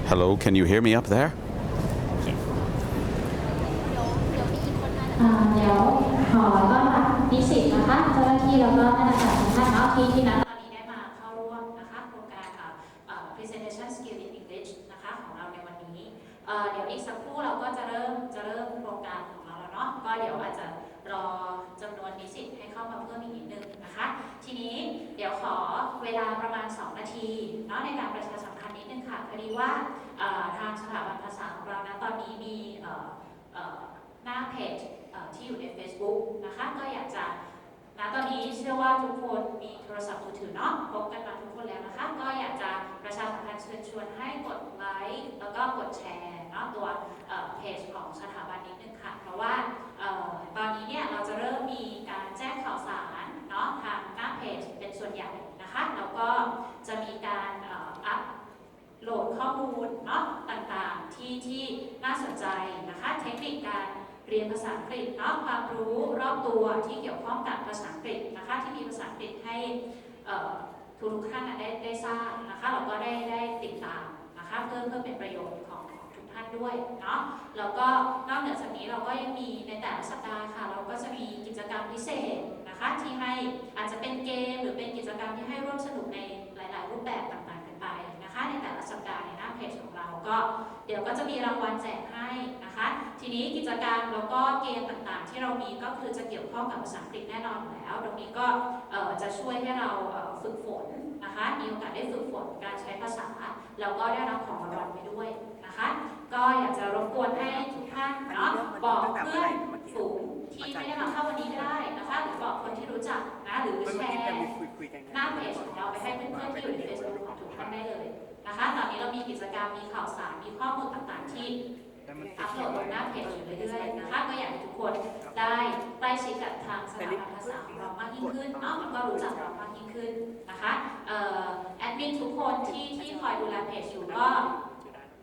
Hello, can you hear me up there? เดี๋ยวขอต้อนรับนิสิตนะคะเจ้าหน้าที่แล้วก็ท่านอาจารย์ทุกท่านเนาะที่นัดตอนนี้ได้มาเข้าร่วมนะคะโครงการpresentation skill in English นะคะของเราในวันนี้เดี๋ยวอีกสักครู่เราก็จะเริ่มโครงการของเราแล้วเนาะก็เดี๋ยวอาจจะรอจำนวนนิสิตให้เข้ามาเพิ่มอีกนิดนึงนะคะทีนี้เดี๋ยวขอเวลาประมาณ2นาทีเนาะในการประชาสัมพันธ์นิดนึงค่ะพอดีว่าทางสถาบันภาษาของเรานะตอนนี้มีหน้าเพจที่อยู่ใน Facebook นะคะก็อยากจะตอนนี้เชื่อว่าทุกคนมีโทรศัพท์มือถือเนาะพบกันมาทุกคนแล้วนะคะก็อยากจะประชาสัมพันธ์เชิญชวนให้กดไลค์แล้วก็กดแชร์เนาะตัวเพจของสถาบันนิดนึงค่ะเพราะว่าตอนนี้เนี่ยเราจะเริ่มมีการแจ้งข่าวสารเนาะทางหน้าเพจเป็นส่วนใหญ่นะคะแล้วก็จะมีการอัพโหลดข้อมูลเนาะต่างๆที่น่าสนใจนะคะเทคนิคการเรียนภาษาอังกฤษเนาะความรู้รอบตัวที่เกี่ยวข้องกับภาษาอังกฤษนะคะที่มีภาษาอังกฤษให้ทุกท่านได้ทราบนะคะเราก็ได้ติดตามนะคะเพื่อเป็นประโยชน์ของทุกท่านด้วยเนาะแล้วก็นอกเหนือจากนี้เราก็ยังมีในแต่ละสัปดาห์ค่ะเราก็จะมีกิจกรรมพิเศษนะคะที่ให้อาจจะเป็นเกมหรือเป็นกิจกรรมที่ให้ร่วมสนุกในหลายๆรูปแบบต่างๆกันไปนะคะในแต่ละสัปดาห์ในหน้าเพจของเราก็เดี๋ยวก็จะมีรางวัลแจกให้นะคะทีนี้กิจกรรมแล้วก็เกมต่างๆที่เรามีก็คือจะเกี่ยวข้องกับภาษาอังกฤษแน่นอนอยู่แล้วตรงนี้ก็จะช่วยให้เราฝึกฝนนะคะมีโอกาสได้ฝึกฝนการใช้ภาษาแล้วก็ได้รับของรางวัลไปด้วยนะคะก็อยากจะรบกวนให้ทุกท่านเนาะบอกเพื่อนฝูงที่ไม่ได้มาเข้าวันนี้ก็ได้นะคะหรือบอกคนที่รู้จักนะหรือแชร์หน้าเพจของเราไปให้เพื่อนๆที่อยู่ใน Facebook ของทุกท่านได้เลยนะคะตอนนี้เรามีกิจกรรมมีข่าวสารมีข้อมูลต่างๆที่อัปโหลดบนหน้าเพจอยู่เรื่อยๆนะคะก็อยากให้ทุกคนได้ใกล้ชิดกับทางสถาบันภาษาของเรามากยิ่งขึ้นเนาะแล้วก็รู้จักเรามากยิ่งขึ้นนะคะแอดมินทุกคนที่คอยดูแลเพจอยู่ก็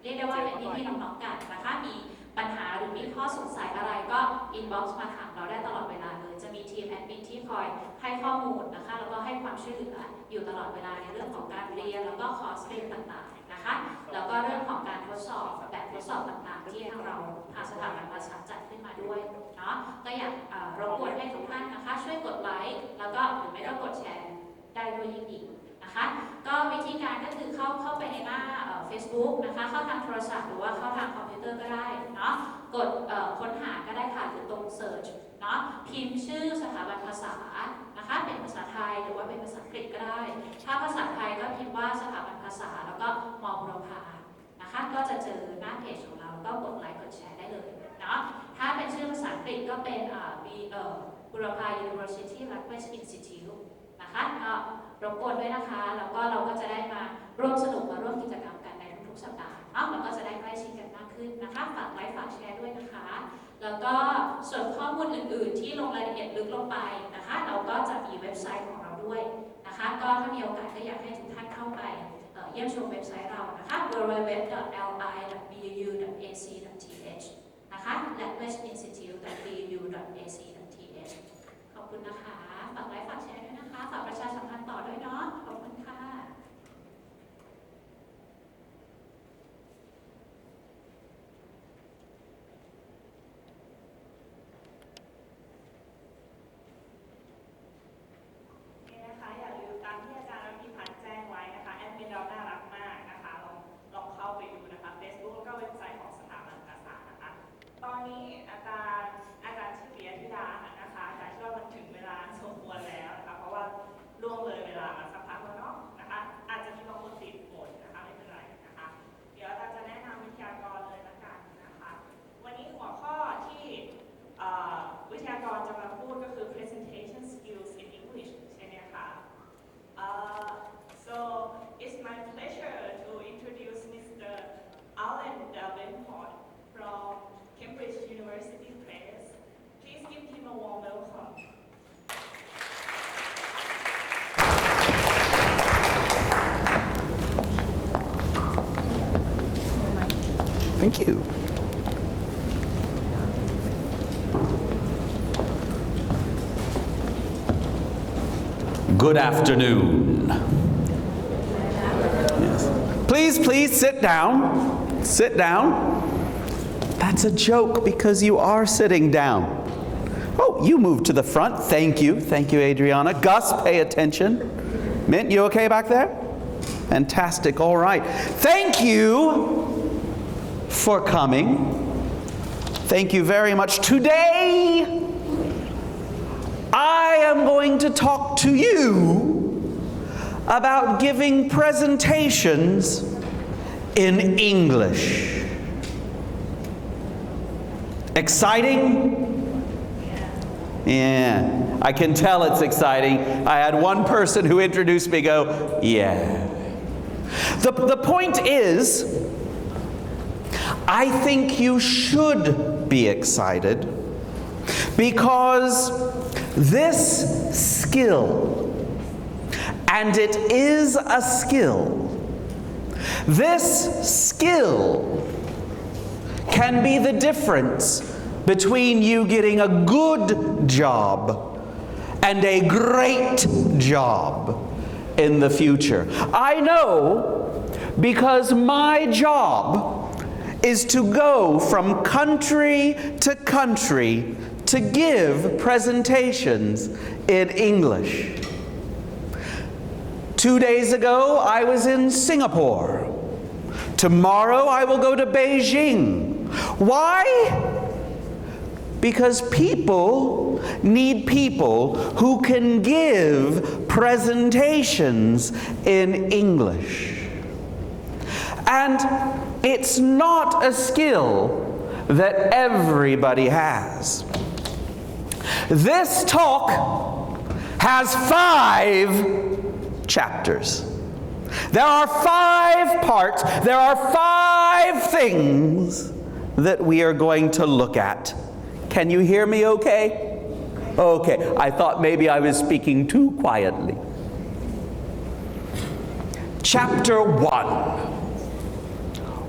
เรียกได้ว่าเป็นพี่ๆน้องๆกันนะคะมีปัญหาหรือมีข้อสงสัยอะไรก็อินบ็อกซ์มาถามเราได้ตลอดเวลาเลยจะมีทีมแอดมินที่คอยให้ข้อมูลนะคะแล้วก็ให้ความช่วยเหลืออยู่ตลอดเวลาในเรื่องของการเรียนแล้วก็คอร์สเรียนต่างๆนะคะแล้วก็เรื่องของการทดสอบแบบทดสอบต่างๆที่ทางเราทางสถาบันภาษาจัดขึ้นมาด้วยเนาะก็อยากรบกวนให้ทุกท่านนะคะช่วยกดไลค์แล้วก็หรือไม่ก็กดแชร์ได้ด้วยยิ่งดีนะคะก็วิธีการก็คือเข้าไปในหน้าFacebook นะคะเข้าทางโทรศัพท์หรือว่าเข้าทางคอมพิวเตอร์ก็ได้เนาะกดค้นหาก็ได้ค่ะหรือตรง Search เนาะพิมพ์ชื่อสถาบันภาษานะคะเป็นภาษาไทยหรือว่าเป็นภาษาอังกฤษก็ได้ถ้าภาษาไทยก็พิมพ์ว่าสถาบันภาษาแล้วก็มอบุรพานะคะก็จะเจอหน้าเพจของเราก็กดไลค์กดแชร์ได้เลยเนาะถ้าเป็นชื่อภาษาอังกฤษก็เป็นบุรพา University Language Institute นะคะก็รบกวนด้วยนะคะแล้วก็เราก็จะได้มาร่วมสนุกมาร่วมกิจกรรมกันในทุกๆสัปดาห์แล้วก็จะได้ใกล้ชิดกันมากขึ้นนะคะฝากไลค์ฝากแชร์ด้วยนะคะแล้วก็ส่วนข้อมูลอื่นๆที่ลงรายละเอียดลึกลงไปนะคะเราก็จะมีเว็บไซต์ของเราด้วยนะคะก็ถ้ามีโอกาสก็อยากให้ทุกท่านเข้าไปเยี่ยมชมเว็บไซต์เรานะคะ www.li.bu.ac.th นะคะ languageinstitute.bu.ac.th ขอบคุณนะคะฝากไลค์ฝากแชร์ด้วยนะคะฝากประชาสัมพันธ์ต่อด้วยเนาะขอบคุณค่ะ อย่าลืมตามที่อาจารย์พิพัฒน์แจ้งไว้นะคะแอดมินเราน่ารักมากนะคะลองเข้าไปดูนะคะ Facebook แล้วก็เว็บไซต์ของสถาบันภาษานะคะตอนนี้อาจารย์ชื่อปิยธิดานะคะอาจารย์คิดว่ามันถึงเวลาสมควรแล้วนะคะเพราะว่าล่วงเลยเวลามาสักพักแล้วเนาะนะคะอาจจะมีบางคนติดฝนนะคะไม่เป็นไรนะคะเดี๋ยวอาจารย์จะแนะนำวิทยากรเลยละกันนะคะวันนี้หัวข้อที่วิทยากรจะมาพูดก็คือ presentation skills in English ใช่ไหมคะ So it's my pleasure to introduce Mr. Allen Davenport from Cambridge University Press. Please give him a warm welcome. Thank you. Good afternoon. Yes. Please sit down. Sit down. That's a joke because you are sitting down. Oh, you moved to the front. Thank you. Thank you, Adriana. Gus, pay attention. Mint, you okay back there? Fantastic. All right. Thank you for coming. Thank you very much. Today, I am going to talk to you about giving presentations in English. Exciting? Yeah, I can tell it's exciting. I had one person who introduced me go, yeah. The point is, I think you should be excited because this skill, and it is a skill, this skill can be the difference between you getting a good job and a great job in the future. I know because my job is to go from country to country to give presentations in English. 2 days ago, I was in Singapore. Tomorrow, I will go to Beijing. Why? Because people need people who can give presentations in English. And it's not a skill that everybody has. This talk has 5 chapters. There are 5 parts. There are 5 things that we are going to look at. Can you hear me okay? Okay, I thought maybe I was speaking too quietly. Chapter 1.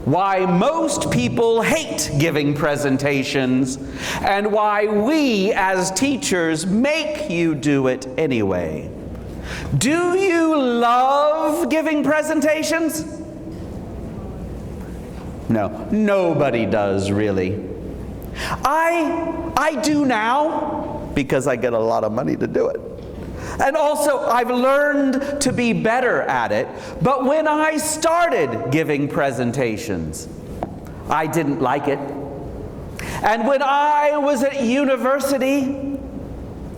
Why most people hate giving presentations and why we as teachers make you do it anyway. Do you love giving presentations? No, nobody does really. I do now because I get a lot of money to do it. And also, I've learned to be better at it. But when I started giving presentations, I didn't like it. And when I was at university,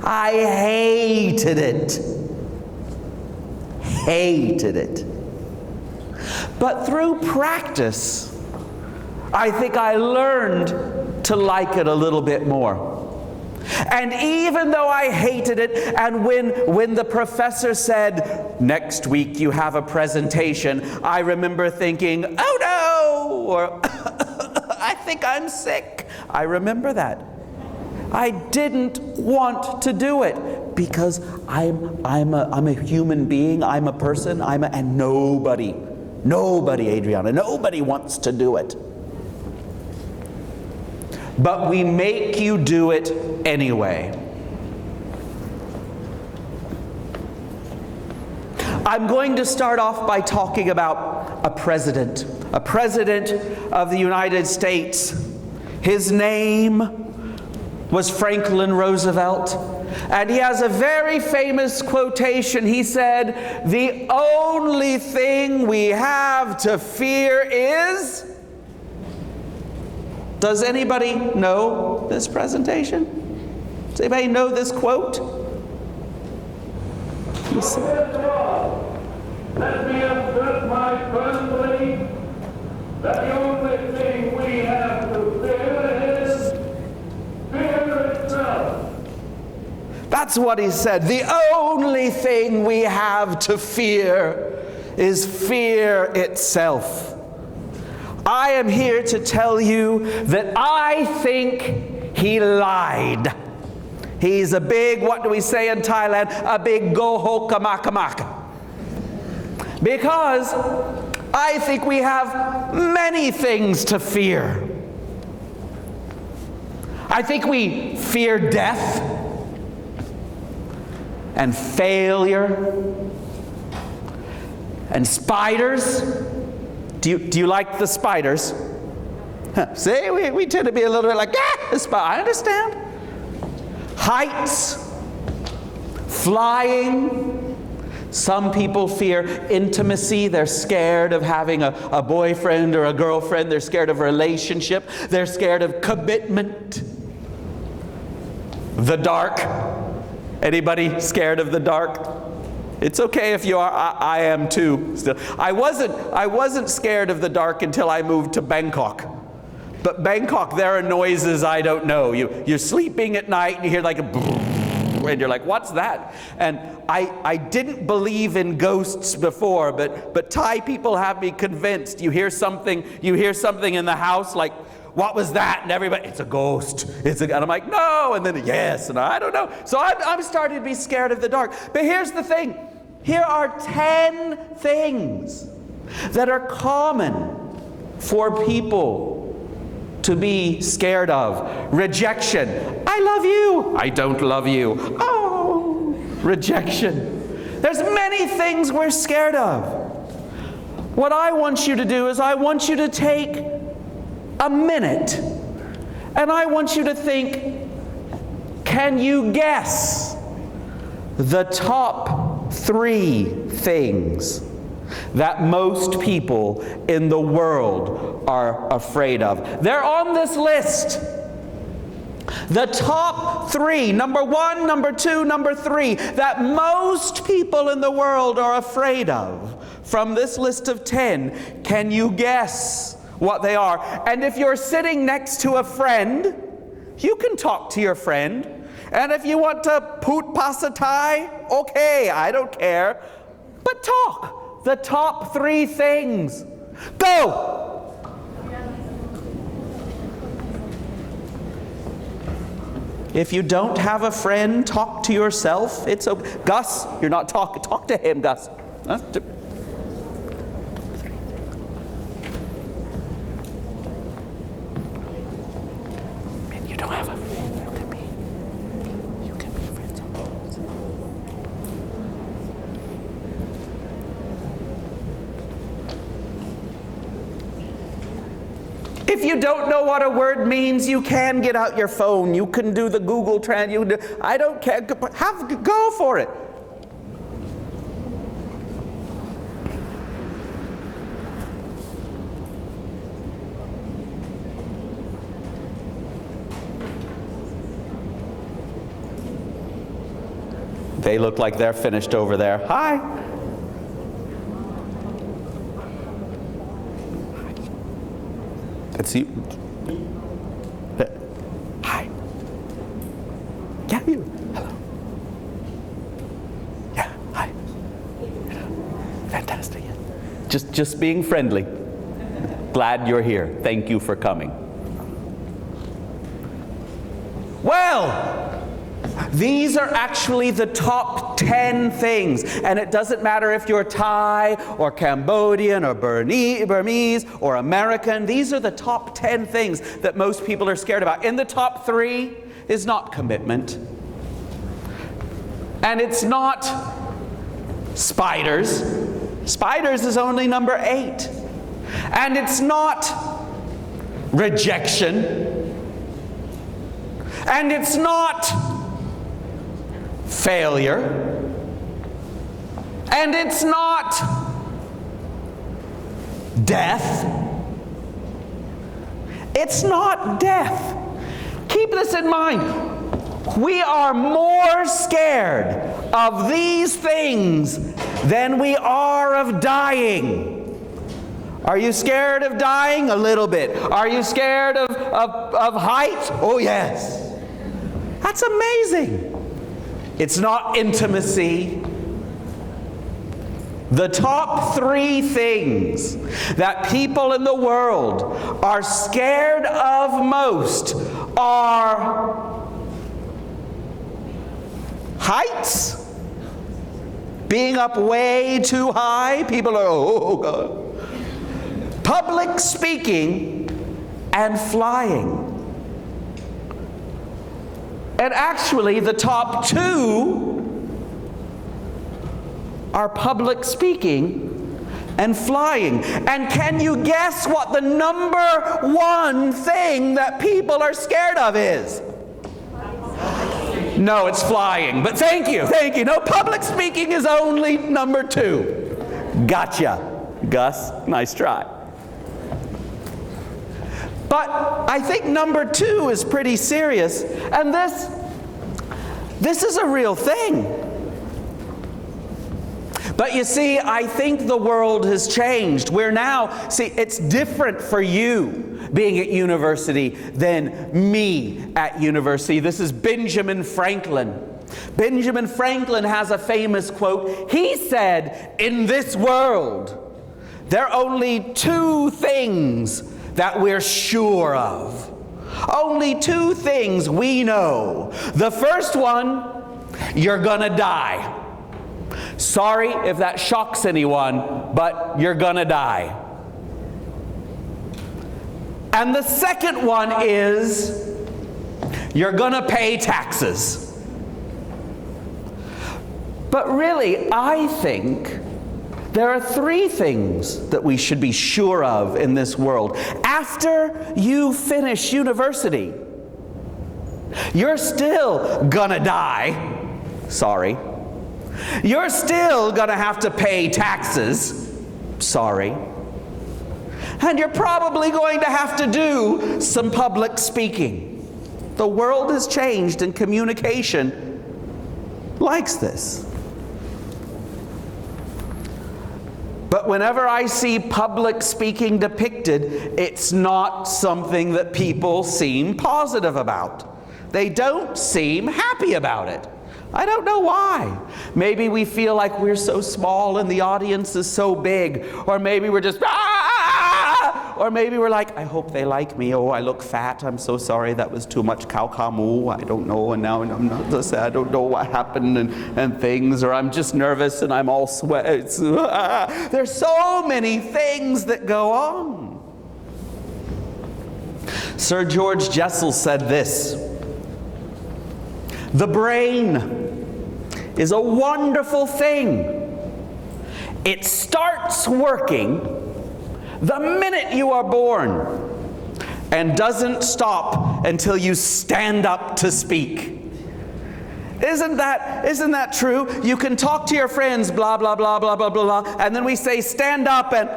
I hated it. Hated it. But through practice, I think I learned to like it a little bit more. And even though I hated it, and when the professor said, next week you have a presentation, I remember thinking, oh no, or I think I'm sick. I remember that. I didn't want to do it because I'm a human being, I'm a person, and nobody, Adriana, nobody wants to do it. But we make you do it anyway. I'm going to start off by talking about a president of the United States. His name was Franklin Roosevelt, and he has a very famous quotation. He said, "The only thing we have to fear is..." Does anybody know this presentation? Does anybody know this quote? He said, let me assert my firm belief that the only thing we have to fear is fear itself. that's what he said. The only thing we have to fear is fear itself. I am here to tell you that I think he lied. He's a big, what do we say in Thailand? A big gohokamakamak. Because I think we have many things to fear. I think we fear death and failure and spiders Do you like the spiders? See, we tend to be a little bit like, the spider. I understand. Heights, flying. Some people fear intimacy. They're scared of having a boyfriend or a girlfriend. They're scared of a relationship. They're scared of commitment. The dark. Anybody scared of the dark? It's okay if you are. I am too. Still, I wasn't scared of the dark until I moved to Bangkok. But Bangkok, there are noises I don't know. You're sleeping at night and you hear like a and you're like, what's that? And I didn't believe in ghosts before, but Thai people have me convinced. You hear something in the house, like, what was that? And everybody, it's a ghost. And I'm like, no. And then, yes. And I don't know. So I'm starting to be scared of the dark. But here's the thing. Here are 10 things that are common for people to be scared of. Rejection. I love you. I don't love you. Oh, rejection. There's many things we're scared of. What I want you to do is I want you to take a minute and I want you to think, can you guess the top 3 things that most people in the world are afraid of? They're on this list. The top 3, number 1, number 2, number 3, that most people in the world are afraid of. From this list of 10, can you guess what they are? And if you're sitting next to a friend, you can talk to your friend. And if you want to poot pasatai, okay, I don't care. But talk. The top 3 things. Go! If you don't have a friend, talk to yourself. It's okay. Gus, you're not talking. Talk to him, Gus. You don't have a friend. You can be friends on those. If you don't know what a word means, you can get out your phone. You can do the Google Translate. I don't care. Go for it. They look like they're finished over there. Hi. It's you. Hi. Yeah, you. Hello. Yeah, hi. Fantastic. Just being friendly. Glad you're here. Thank you for coming. Well, these are actually the top 10 things. And it doesn't matter if you're Thai or Cambodian or Burmese or American. These are the top 10 things that most people are scared about. In the top 3 is not commitment. And it's not spiders. Spiders is only number 8. And it's not rejection. And it's not failure, and it's not death. It's not death. Keep this in mind. We are more scared of these things than we are of dying. Are you scared of dying? A little bit. Are you scared of heights? Oh yes. That's amazing. It's not intimacy. The top 3 things that people in the world are scared of most are heights, being up way too high. People are, oh God. Public speaking and flying. And actually, the top 2 are public speaking and flying. And can you guess what the number one thing that people are scared of is? No, it's flying. But thank you. No, public speaking is only number two. Gotcha, Gus. Nice try. But I think number two is pretty serious. And this is a real thing. But you see, I think the world has changed. We're now, see, it's different for you being at university than me at university. This is Benjamin Franklin. Benjamin Franklin has a famous quote. He said, "In this world, there are only two things that we're sure of. Only two things we know. The first one, you're gonna die. Sorry if that shocks anyone, but you're gonna die. And the second one is, you're gonna pay taxes." But really, I think there are three things that we should be sure of in this world. After you finish university, you're still gonna die. Sorry. You're still gonna have to pay taxes. Sorry. And you're probably going to have to do some public speaking. The world has changed and communication likes this. But whenever I see public speaking depicted, it's not something that people seem positive about. They don't seem happy about it. I don't know why. Maybe we feel like we're so small and the audience is so big. Or maybe we're just, or maybe we're like, I hope they like me. Oh, I look fat. I'm so sorry. That was too much cow kamu. I don't know. And now I'm not just, I don't know what happened and things. Or I'm just nervous and I'm all sweat. There's so many things that go on. Sir George Jessel said this: "The brain is a wonderful thing. It starts working the minute you are born and doesn't stop until you stand up to speak." Isn't that true? You can talk to your friends, blah, blah, blah, blah, blah, blah, blah, and then we say, stand up, and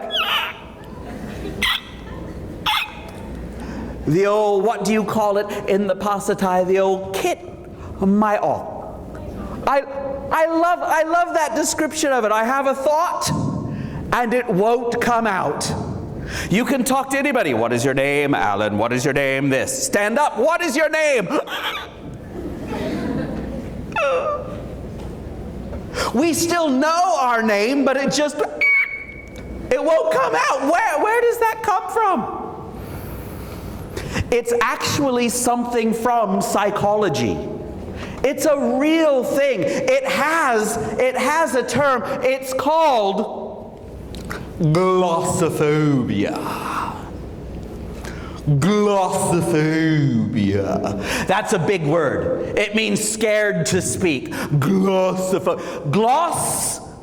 the old, what do you call it in the Passatai, the old kit my all. I love that description of it. I have a thought and it won't come out. You can talk to anybody. What is your name, Allen? What is your name? This. Stand up. What is your name? We still know our name, but it won't come out. Where does that come from? It's actually something from psychology. It's a real thing. It has a term. It's called glossophobia. Glossophobia. That's a big word. It means scared to speak. Glossophobia.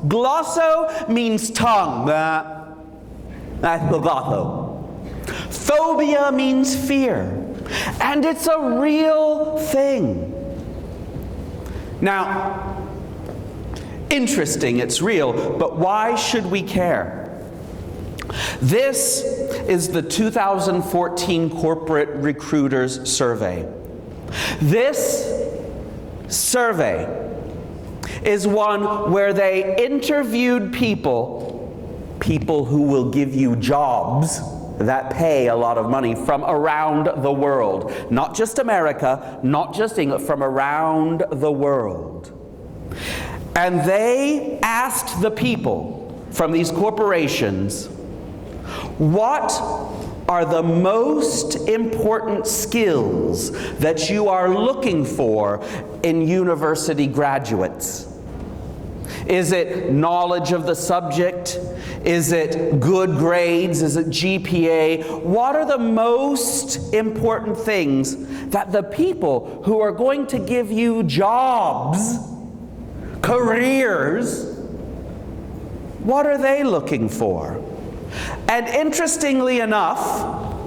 Glosso means tongue. That's the glotho. Phobia means fear. And it's a real thing. Now, interesting, it's real, but why should we care? This is the 2014 Corporate Recruiters Survey. This survey is one where they interviewed people who will give you jobs that pay a lot of money from around the world. Not just America, not just England, from around the world. And they asked the people from these corporations, what are the most important skills that you are looking for in university graduates? Is it knowledge of the subject? Is it good grades? Is it GPA? What are the most important things that the people who are going to give you jobs, careers, What are they looking for? And interestingly enough,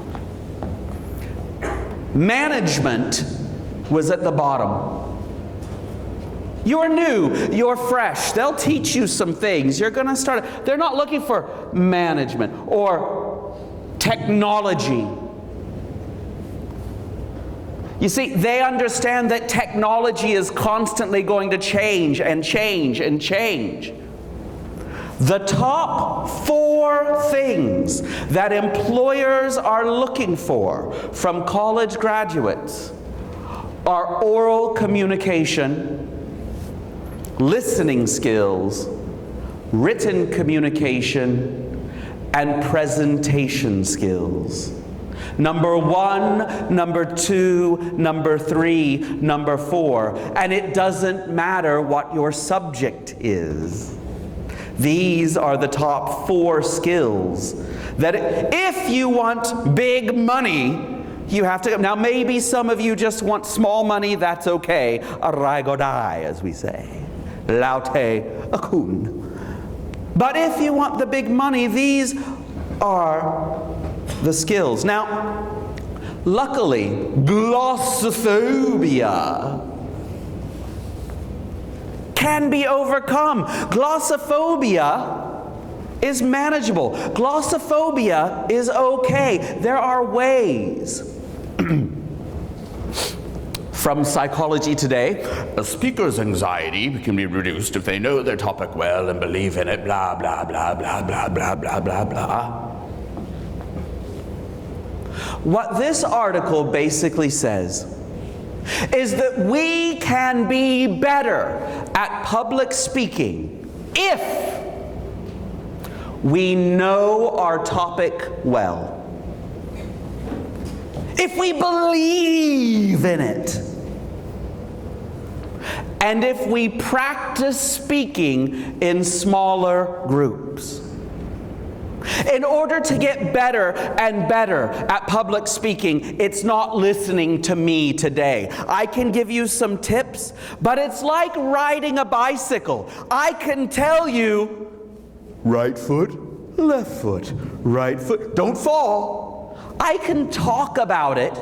management was at the bottom. You're new, you're fresh. They'll teach you some things. You're going to start. They're not looking for management or technology. You see, they understand that technology is constantly going to change and change and change. The top 4 things that employers are looking for from college graduates are oral communication, listening skills, written communication, and presentation skills. Number 1, number 2, number 3, number 4. And it doesn't matter what your subject is. These are the top 4 skills that if you want big money, you have to. Now maybe some of you just want small money, that's okay. Arai godai, as we say. Laute akun. But if you want the big money, these are the skills. Now, luckily, glossophobia can be overcome. Glossophobia is manageable. Glossophobia is okay. There are ways. From Psychology Today, a speaker's anxiety can be reduced if they know their topic well and believe in it, blah, blah, blah, blah, blah, blah, blah, blah, blah. What this article basically says is that we can be better at public speaking if we know our topic well. If we believe in it. And if we practice speaking in smaller groups. In order to get better and better at public speaking, it's not listening to me today. I can give you some tips, but it's like riding a bicycle. I can tell you, right foot, left foot, right foot, don't fall. I can talk about it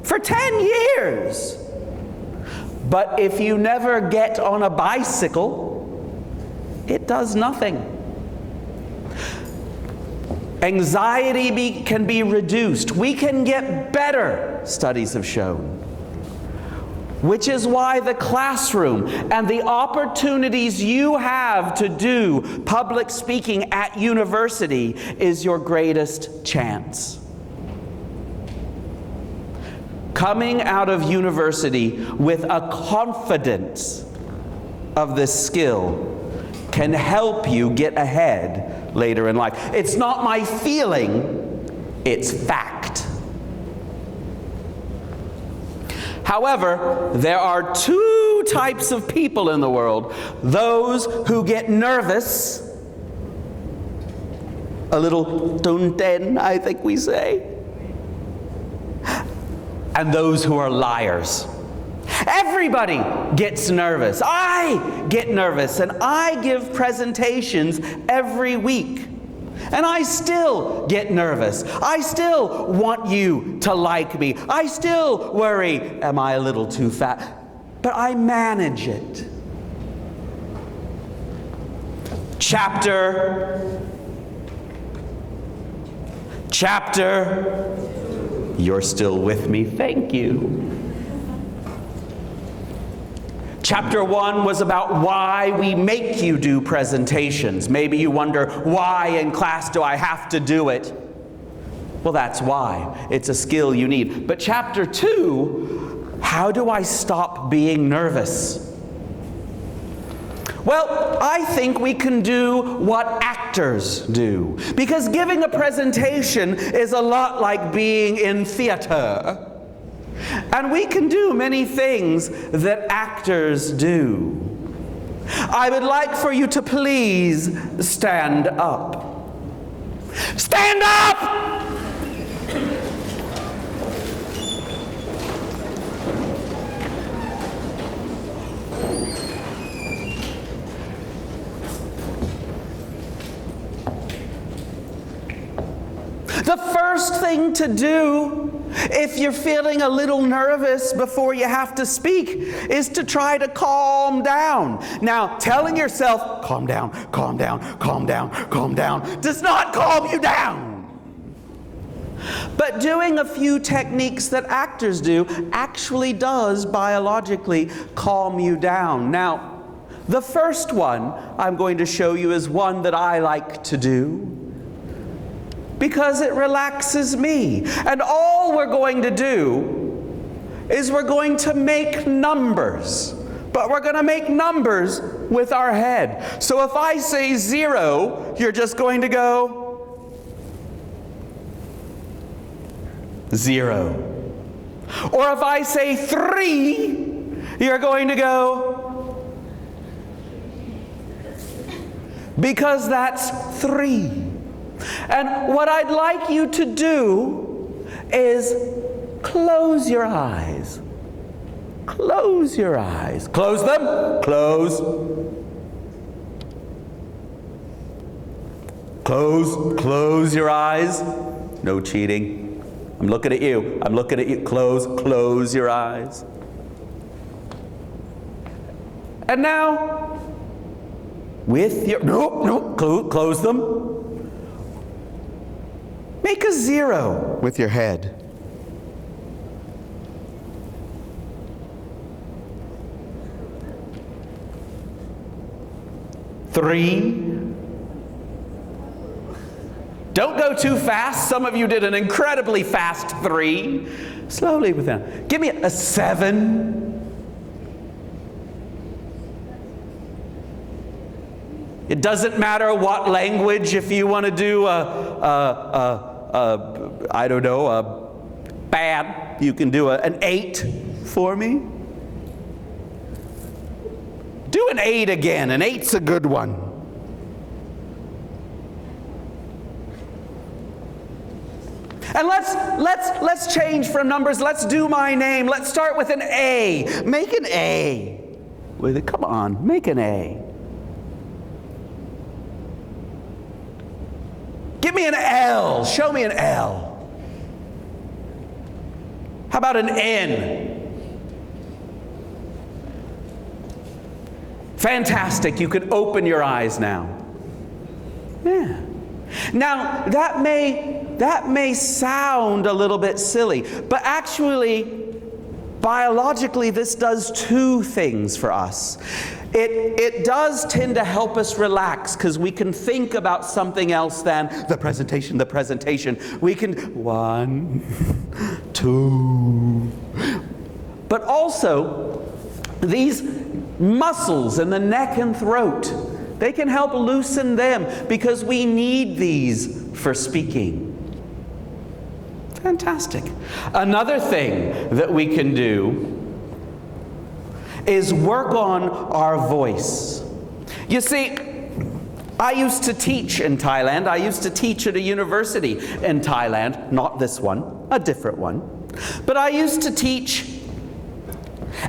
for 10 years. But if you never get on a bicycle, it does nothing. Anxiety can be reduced. We can get better, studies have shown. Which is why the classroom and the opportunities you have to do public speaking at university is your greatest chance. Coming out of university with a confidence of this skill can help you get ahead later in life. It's not my feeling, it's fact. However, there are 2 types of people in the world. Those who get nervous, a little tunten, I think we say, and those who are liars. Everybody gets nervous. I get nervous, and I give presentations every week. And I still get nervous. I still want you to like me. I still worry, am I a little too fat? But I manage it. Chapter. You're still with me. Thank you. Chapter 1 was about why we make you do presentations. Maybe you wonder, why in class do I have to do it? Well, that's why. It's a skill you need. But chapter 2, how do I stop being nervous? Well, I think we can do what actors do. Because giving a presentation is a lot like being in theater. And we can do many things that actors do. I would like for you to please stand up. Stand up! The first thing to do if you're feeling a little nervous before you have to speak is to try to calm down. Now, telling yourself, calm down, calm down, calm down, calm down, does not calm you down. But doing a few techniques that actors do actually does biologically calm you down. Now, the first one I'm going to show you is one that I like to do because it relaxes me. And all we're going to do is we're going to make numbers. But we're going to make numbers with our head. So if I say 0, you're just going to go 0. Or if I say 3, you're going to go, because that's 3. And what I'd like you to do is close your eyes. Close your eyes. Close them. Close. Close your eyes. No cheating. I'm looking at you. I'm looking at you. Close your eyes. And now, with your, close them. Make a 0 with your head. Three. Don't go too fast. Some of you did an incredibly fast 3. Slowly with them. Give me a 7. It doesn't matter what language. If you want to do I don't know, bad, you can do an 8 for me. Do an 8 again. An 8's a good one. And let's change from numbers. Let's do my name. Let's start with an A. Make an A. With it. Come on, make an A. Give me an L. Show me an L. How about an N? Fantastic. You can open your eyes now. Yeah. Now, that may sound a little bit silly, but actually, biologically, this does 2 things for us. It does tend to help us relax because we can think about something else than the presentation. We can, 1, 2. But also, these muscles in the neck and throat, they can help loosen them because we need these for speaking. Fantastic. Another thing that we can do is work on our voice. You see, I used to teach in Thailand. I used to teach at a university in Thailand. Not this one, a different one. But I used to teach,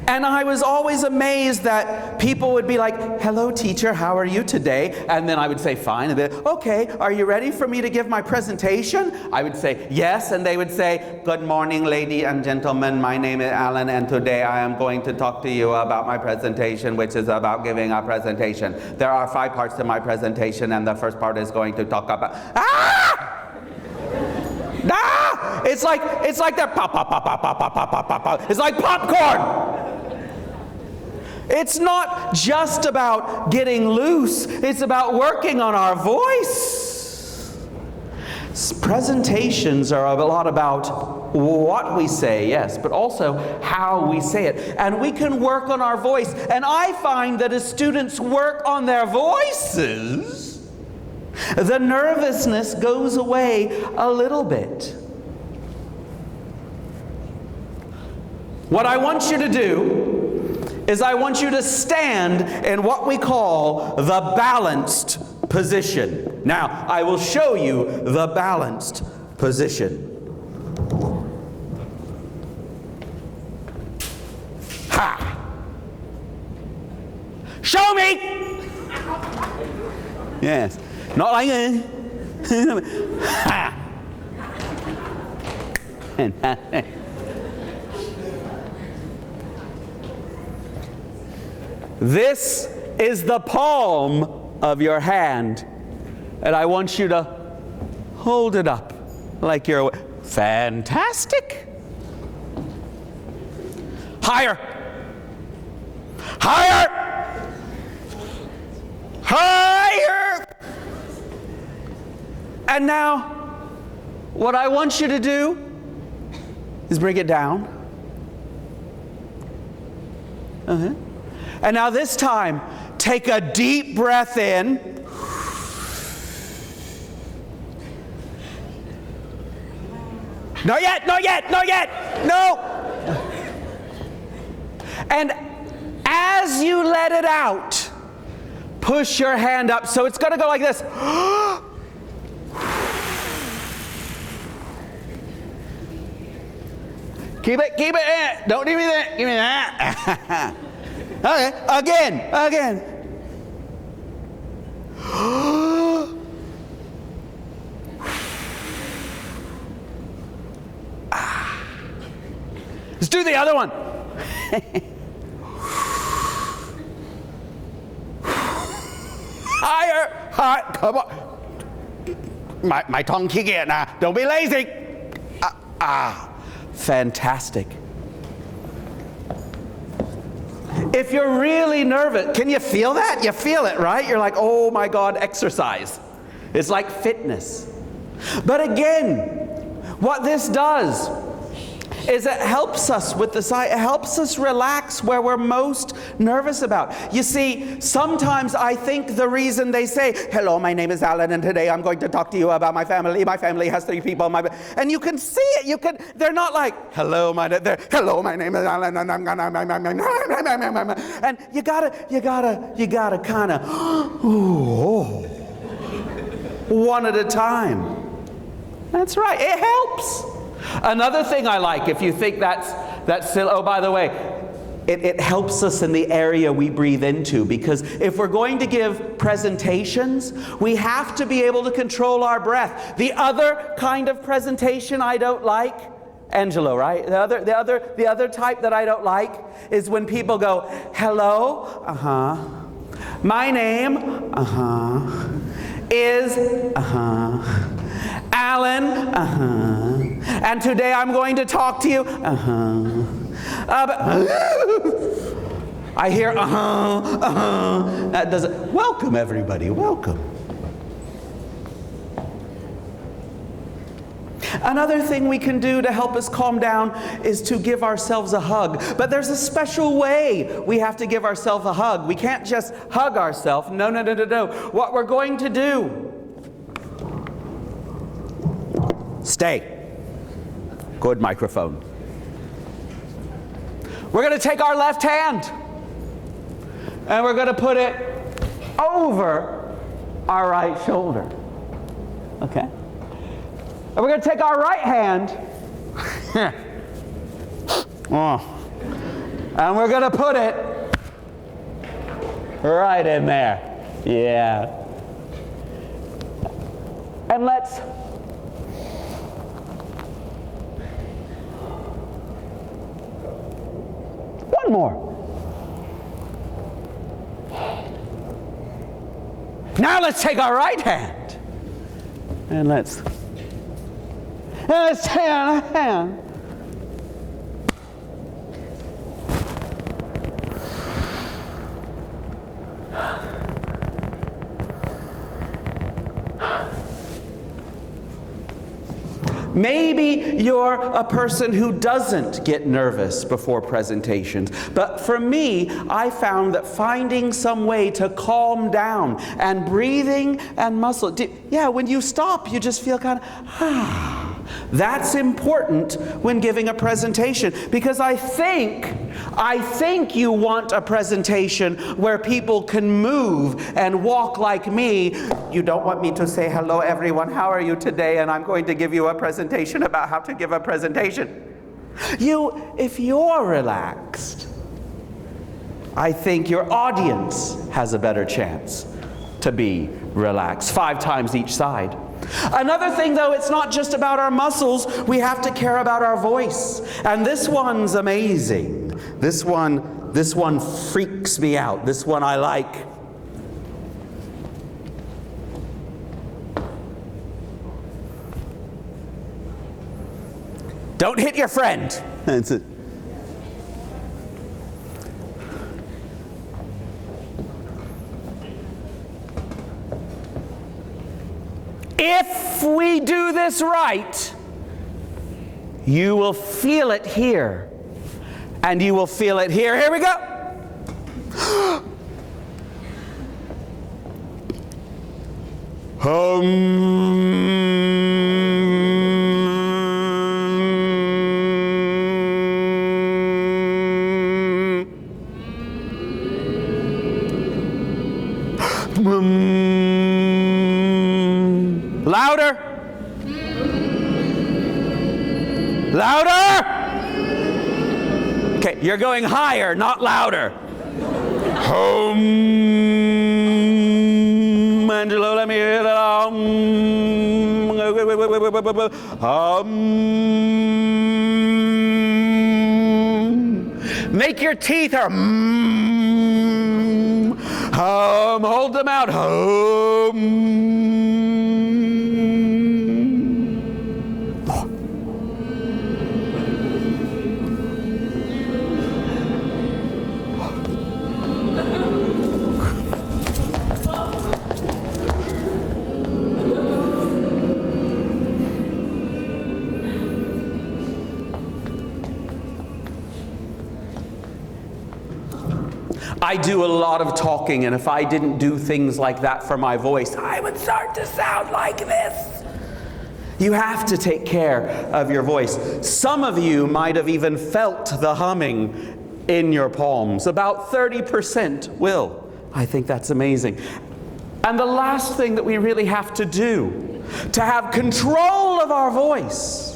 and I was always amazed that people would be like, hello teacher, how are you today? And then I would say, fine. And then, okay, are you ready for me to give my presentation? I would say, yes. And they would say, good morning, ladies and gentlemen. My name is Allen, and today I am going to talk to you about my presentation, which is about giving a presentation. There are 5 parts to my presentation, and the first part is going to talk about, It's like that pop, pop, pop, pop, pop, pop, pop, pop, pop, pop. It's like popcorn. It's not just about getting loose. It's about working on our voice. Presentations are a lot about what we say, yes, but also how we say it. And we can work on our voice. And I find that as students work on their voices, the nervousness goes away a little bit. What I want you to do is I want you to stand in what we call the balanced position. Now, I will show you the balanced position. Ha! Show me! Yes. Not like it. Ha! This is the palm of your hand, and I want you to hold it up like you're fantastic. Higher. Higher. Higher. And now, what I want you to do is bring it down. And now this time, take a deep breath in. Not yet, not yet, not yet. No. And as you let it out, push your hand up. So it's going to go like this. Keep it in. Don't give me that. Give me that. Okay, again. Let's do the other one. Higher. Come on. My tongue kick it now. Don't be lazy. Fantastic. If you're really nervous, can you feel that? You feel it, right? You're like, oh my God, exercise. It's like fitness. But again, what this does is it helps us with the side. It helps us relax where we're most nervous about. You see, sometimes I think the reason they say, hello, my name is Allen, and today I'm going to talk to you about my family. My family has 3 people. And you can see it. They're not like, hello, my name is Allen, and I'm gonna, and you gotta kind of, one at a time. That's right. It helps. Another thing I like, if you think that's silly, oh, by the way, it helps us in the area we breathe into, because if we're going to give presentations, we have to be able to control our breath. The other kind of presentation I don't like, Angelo, right? The other type that I don't like is when people go, hello, my name, is, Allen, and today I'm going to talk to you, I hear, that doesn't, welcome everybody, welcome. Another thing we can do to help us calm down is to give ourselves a hug. But there's a special way we have to give ourselves a hug. We can't just hug ourselves. No. What we're going to do, stay. Good microphone. We're going to take our left hand and we're going to put it over our right shoulder. Okay? And we're going to take our right hand and we're going to put it right in there. Yeah. And let's one more. Now let's take our right hand and let's take our hand. Maybe you're a person who doesn't get nervous before presentations. But for me, I found that finding some way to calm down and breathing and muscle. Yeah, when you stop, you just feel kind of, That's important when giving a presentation, because I think you want a presentation where people can move and walk like me. You don't want me to say, hello everyone, how are you today? And I'm going to give you a presentation about how to give a presentation. If you're relaxed, I think your audience has a better chance to be relaxed. 5 times each side. Another thing, though, it's not just about our muscles. We have to care about our voice. And this one's amazing. This one freaks me out. This one I like. Don't hit your friend. That's it. If we do this right, you will feel it here, and you will feel it here. Here we go. Louder. Louder. Okay, you're going higher, not louder. Angelo, let me hear that. Make your teeth hold them out. I do a lot of talking, and if I didn't do things like that for my voice, I would start to sound like this. You have to take care of your voice. Some of you might have even felt the humming in your palms. About 30% will. I think that's amazing. And the last thing that we really have to do to have control of our voice,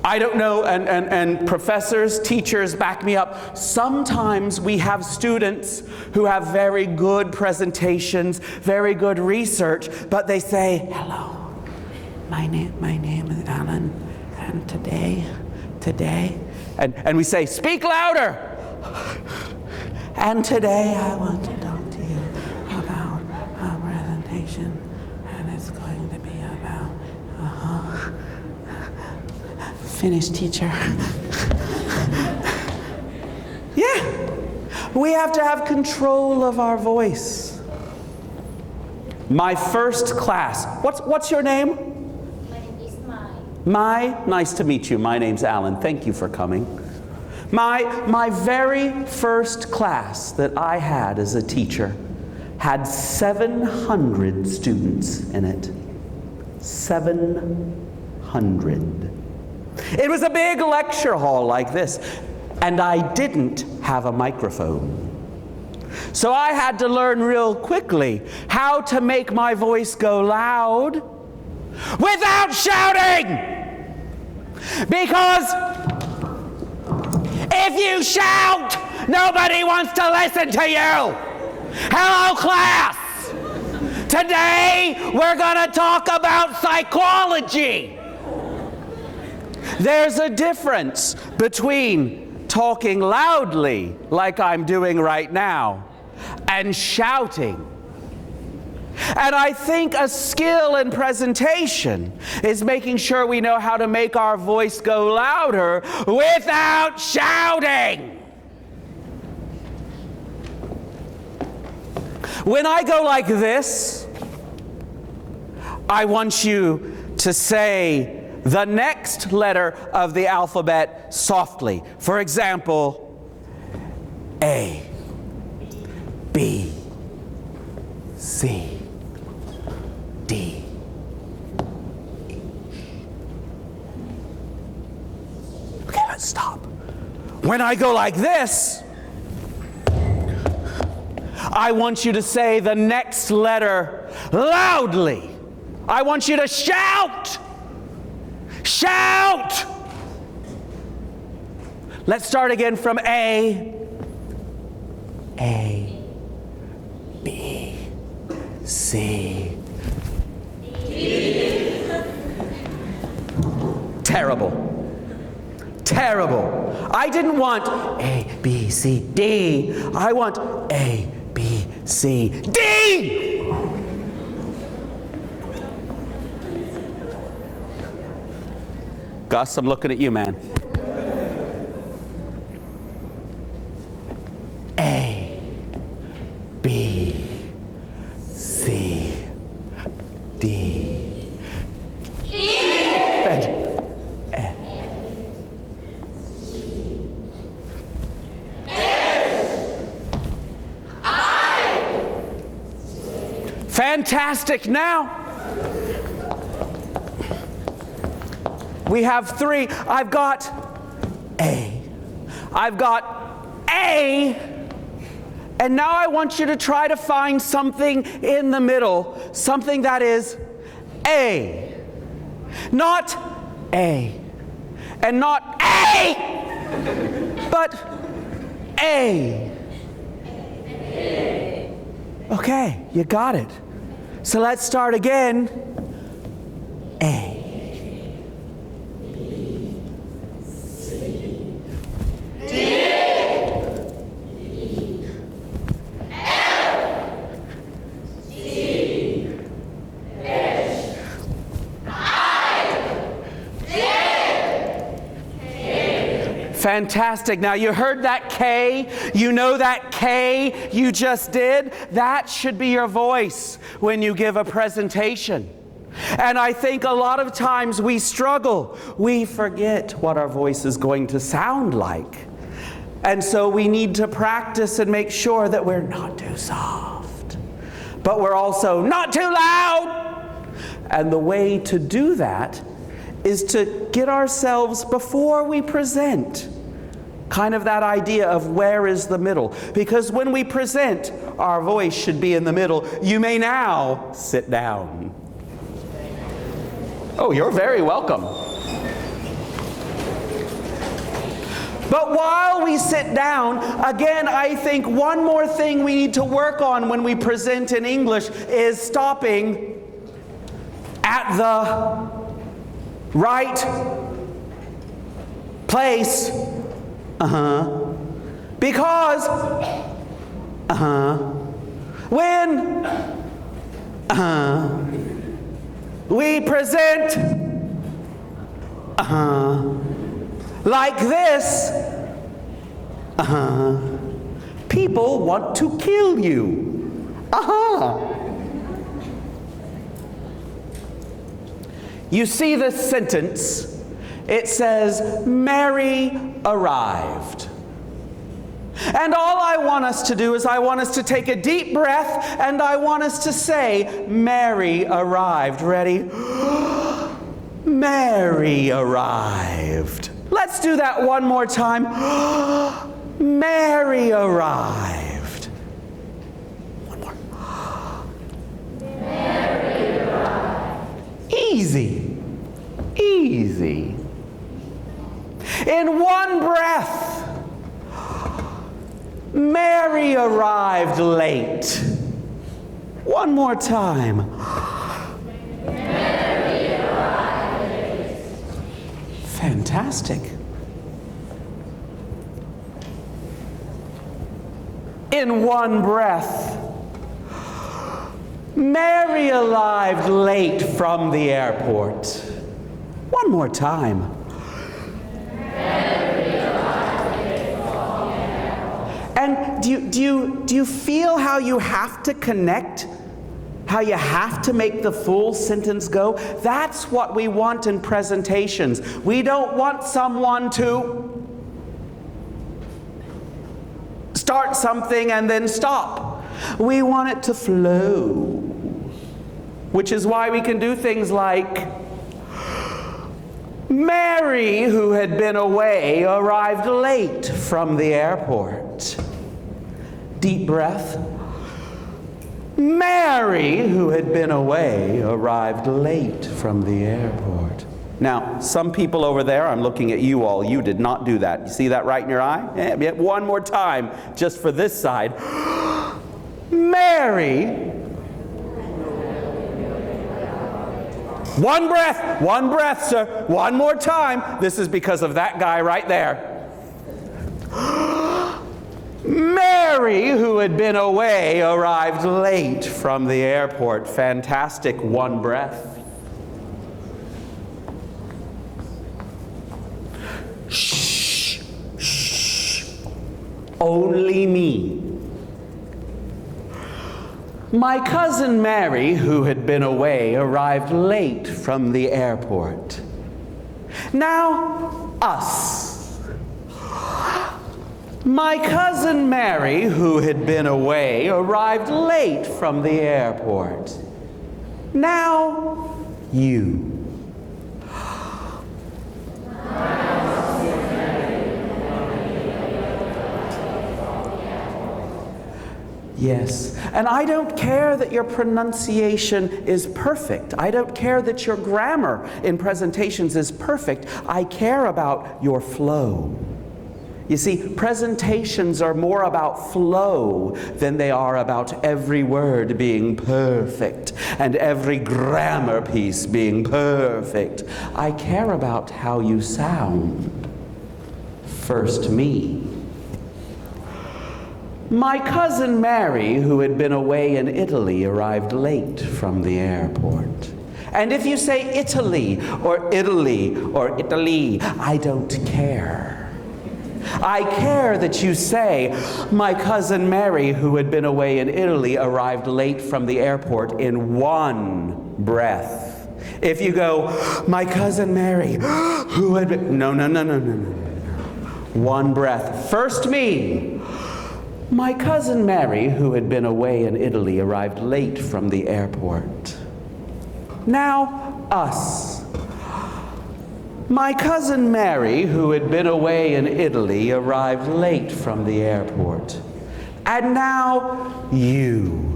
I don't know, and professors, teachers back me up. Sometimes we have students who have very good presentations, very good research, but they say, hello, my name is Allen, and today, and we say, speak louder. And today I want to talk to you about a presentation, and it's going to be about, Finish, teacher. Yeah, we have to have control of our voice. My first class. What's your name? My name is Mai. Nice to meet you. My name's Allen. Thank you for coming. My very first class that I had as a teacher had 700 students in it. 700. It was a big lecture hall like this, and I didn't have a microphone. So I had to learn real quickly how to make my voice go loud without shouting. Because if you shout, nobody wants to listen to you. Hello, class. Today we're going to talk about psychology. There's a difference between talking loudly, like I'm doing right now, and shouting. And I think a skill in presentation is making sure we know how to make our voice go louder without shouting. When I go like this, I want you to say the next letter of the alphabet softly. For example, A, B, C, D, E. Okay, let's stop. When I go like this, I want you to say the next letter loudly. I want you to shout. Shout! Let's start again from A, B, C, terrible. Terrible. I didn't want A, B, C, D. I want A, B, C, D! Gus, I'm looking at you, man. A, B, C, D. Fantastic. Now, we have three. I've got A. I've got A. And now I want you to try to find something in the middle. Something that is A. Not A. And not A. But A. Okay, you got it. So let's start again. A. Fantastic. Now you heard that K. You know that K you just did? That should be your voice when you give a presentation. And I think a lot of times we struggle. We forget what our voice is going to sound like. And so we need to practice and make sure that we're not too soft, but we're also not too loud. And the way to do that is to get ourselves, before we present, kind of that idea of where is the middle. Because when we present, our voice should be in the middle. You may now sit down. Oh, you're very welcome. But while we sit down, again, I think one more thing we need to work on when we present in English is stopping at the right place. Because when we present like this, people want to kill you. You see this sentence. It says, Mary arrived. And all I want us to do is I want us to take a deep breath and I want us to say, Mary arrived. Ready? Mary arrived. Let's do that one more time. Mary arrived. One more. Mary arrived. Easy. Easy. In one breath, Mary arrived late. One more time. Mary arrived late. Fantastic. In one breath, Mary arrived late from the airport. One more time. And do you feel how you have to connect? How you have to make the full sentence go? That's what we want in presentations. We don't want someone to start something and then stop. We want it to flow. Which is why we can do things like, Mary, who had been away, arrived late from the airport. Deep breath. Mary, who had been away, arrived late from the airport. Now, some people over there, I'm looking at you all, you did not do that. You see that right in your eye? Yeah, one more time, just for this side. Mary. One breath, sir. One more time. This is because of that guy right there. Mary, who had been away, arrived late from the airport. Fantastic. One breath. Shh. Shh. Only me. My cousin Mary, who had been away, arrived late from the airport. Now, us. My cousin Mary, who had been away, arrived late from the airport. Now, you. Yes, and I don't care that your pronunciation is perfect. I don't care that your grammar in presentations is perfect. I care about your flow. You see, presentations are more about flow than they are about every word being perfect and every grammar piece being perfect. I care about how you sound. First me. My cousin Mary, who had been away in Italy, arrived late from the airport. And if you say Italy, or Italy, I don't care. I care that you say, my cousin Mary, who had been away in Italy, arrived late from the airport in one breath. If you go, my cousin Mary, who had been... No. One breath. First me. My cousin Mary, who had been away in Italy, arrived late from the airport. Now, us. My cousin Mary, who had been away in Italy, arrived late from the airport. And now, you.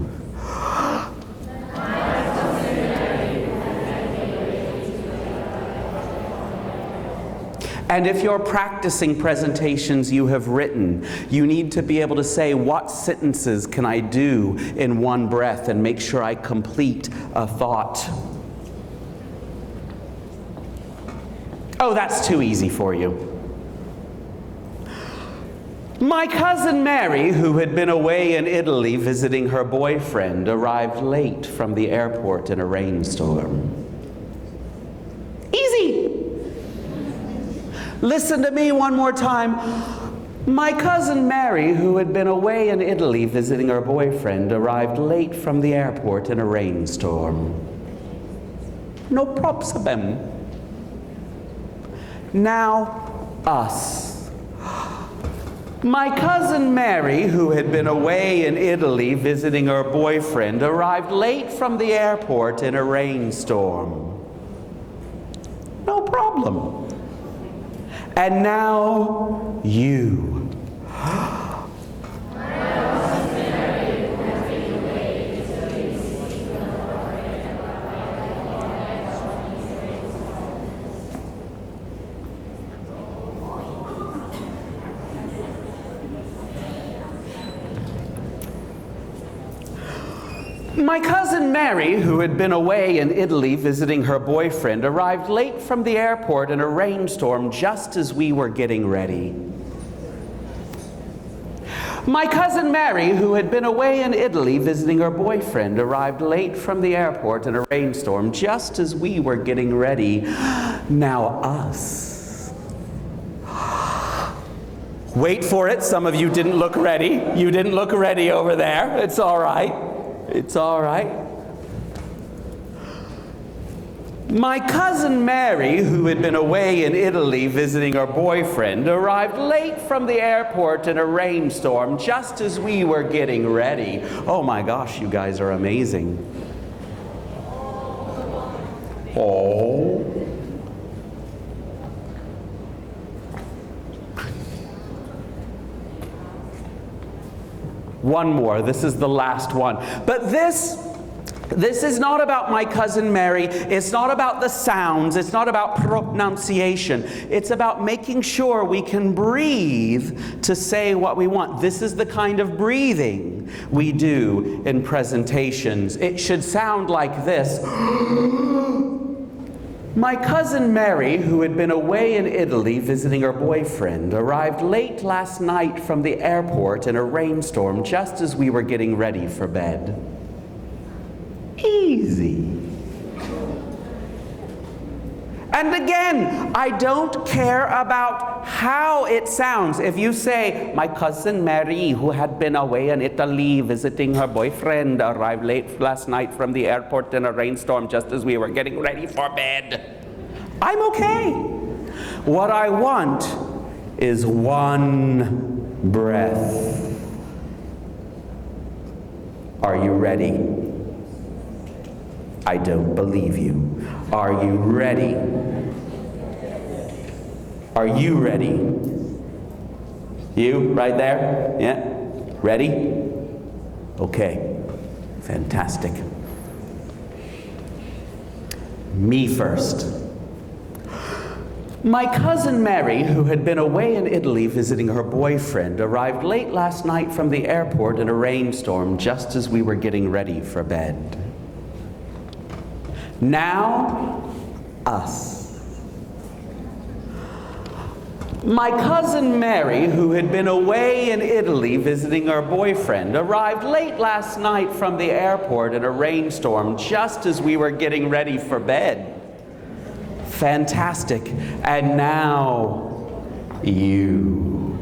And if you're practicing presentations you have written, you need to be able to say, what sentences can I do in one breath and make sure I complete a thought? Oh, that's too easy for you. My cousin Mary, who had been away in Italy visiting her boyfriend, arrived late from the airport in a rainstorm. Easy. Listen to me one more time. My cousin Mary, who had been away in Italy visiting her boyfriend, arrived late from the airport in a rainstorm. No problem. Now, us. My cousin Mary, who had been away in Italy visiting her boyfriend, arrived late from the airport in a rainstorm. No problem. And now, you. My cousin Mary, who had been away in Italy visiting her boyfriend, arrived late from the airport in a rainstorm just as we were getting ready. My cousin Mary, who had been away in Italy visiting her boyfriend, arrived late from the airport in a rainstorm just as we were getting ready. Now us. Wait for it. Some of you didn't look ready. You didn't look ready over there. It's all right. It's all right. My cousin Mary, who had been away in Italy visiting her boyfriend, arrived late from the airport in a rainstorm just as we were getting ready. Oh my gosh, you guys are amazing. Oh. One more. This is the last one. But this is not about my cousin Mary. It's not about the sounds. It's not about pronunciation. It's about making sure we can breathe to say what we want. This is the kind of breathing we do in presentations. It should sound like this. My cousin Mary, who had been away in Italy visiting her boyfriend, arrived late last night from the airport in a rainstorm just as we were getting ready for bed. Easy. And again, I don't care about how it sounds. If you say, my cousin Mary, who had been away in Italy visiting her boyfriend, arrived late last night from the airport in a rainstorm just as we were getting ready for bed, I'm okay. What I want is one breath. Are you ready? I don't believe you. Are you ready? Are you ready? You, right there? Yeah? Ready? Okay. Fantastic. Me first. My cousin Mary, who had been away in Italy visiting her boyfriend, arrived late last night from the airport in a rainstorm just as we were getting ready for bed. Now, us. My cousin Mary, who had been away in Italy visiting her boyfriend, arrived late last night from the airport in a rainstorm just as we were getting ready for bed. Fantastic. And now, you.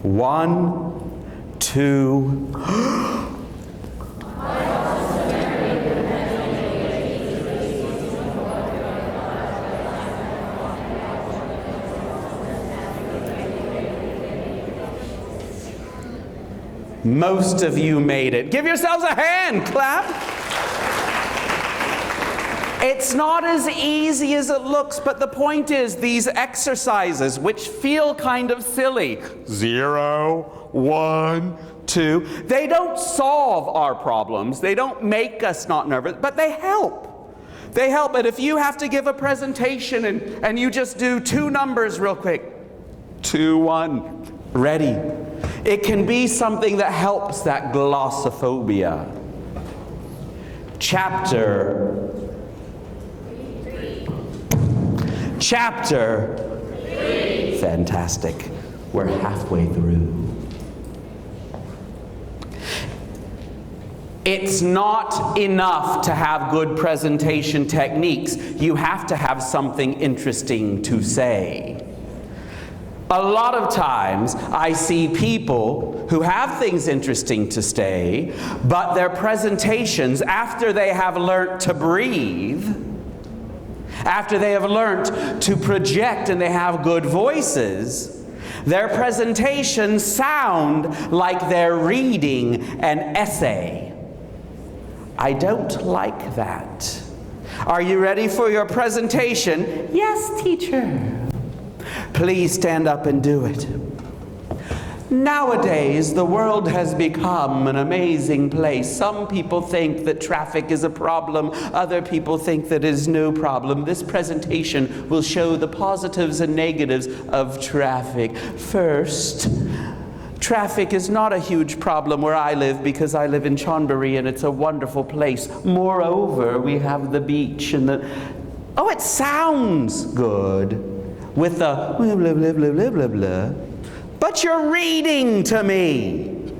1, 2. Most of you made it. Give yourselves a hand, clap. It's not as easy as it looks, but the point is these exercises, which feel kind of silly, 0, 1, 2, they don't solve our problems. They don't make us not nervous, but they help. They help. And if you have to give a presentation and you just do 2 numbers real quick, 2, 1, ready. It can be something that helps that glossophobia. Chapter 3. Fantastic. We're halfway through. It's not enough to have good presentation techniques. You have to have something interesting to say. A lot of times I see people who have things interesting to say, but their presentations, after they have learned to breathe, after they have learned to project and they have good voices, their presentations sound like they're reading an essay. I don't like that. Are you ready for your presentation? Yes, teacher. Please stand up and do it. Nowadays, the world has become an amazing place. Some people think that traffic is a problem. Other people think that it is no problem. This presentation will show the positives and negatives of traffic. First, traffic is not a huge problem where I live because I live in Chonburi and it's a wonderful place. Moreover, we have the beach and the... Oh, it sounds good. With the blah, blah, blah, blah, blah, blah, blah. But you're reading to me.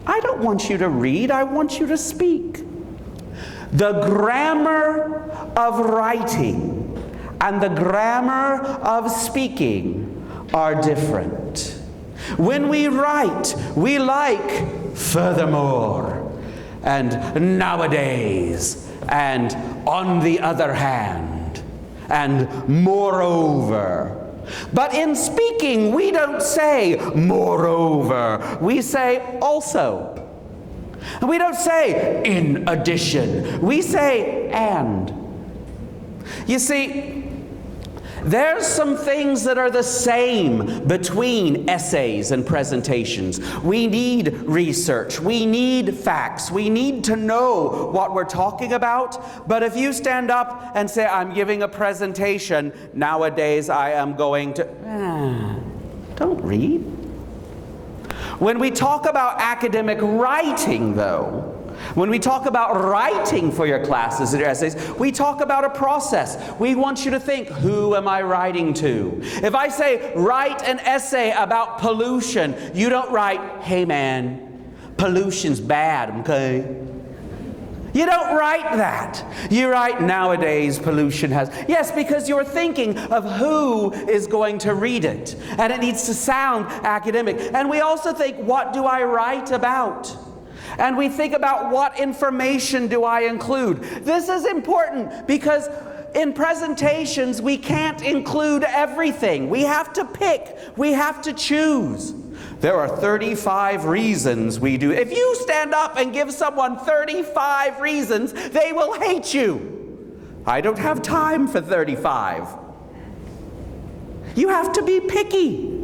I don't want you to read, I want you to speak. The grammar of writing and the grammar of speaking are different. When we write, we like furthermore and nowadays and on the other hand and moreover. But in speaking, we don't say moreover. We say also. And we don't say in addition. We say and. You see, there's some things that are the same between essays and presentations. We need research. We need facts. We need to know what we're talking about. But if you stand up and say, I'm giving a presentation, nowadays I am going to... don't read. When we talk about academic writing, though, When we talk about writing for your classes and your essays, we talk about a process. We want you to think, who am I writing to? If I say, write an essay about pollution, you don't write, hey man, pollution's bad, okay? You don't write that. You write, nowadays pollution has... Yes, because you're thinking of who is going to read it. And it needs to sound academic. And we also think, what do I write about? And we think about what information do I include. This is important because in presentations we can't include everything. We have to pick. We have to choose. There are 35 reasons we do. If you stand up and give someone 35 reasons, they will hate you. I don't have time for 35. You have to be picky.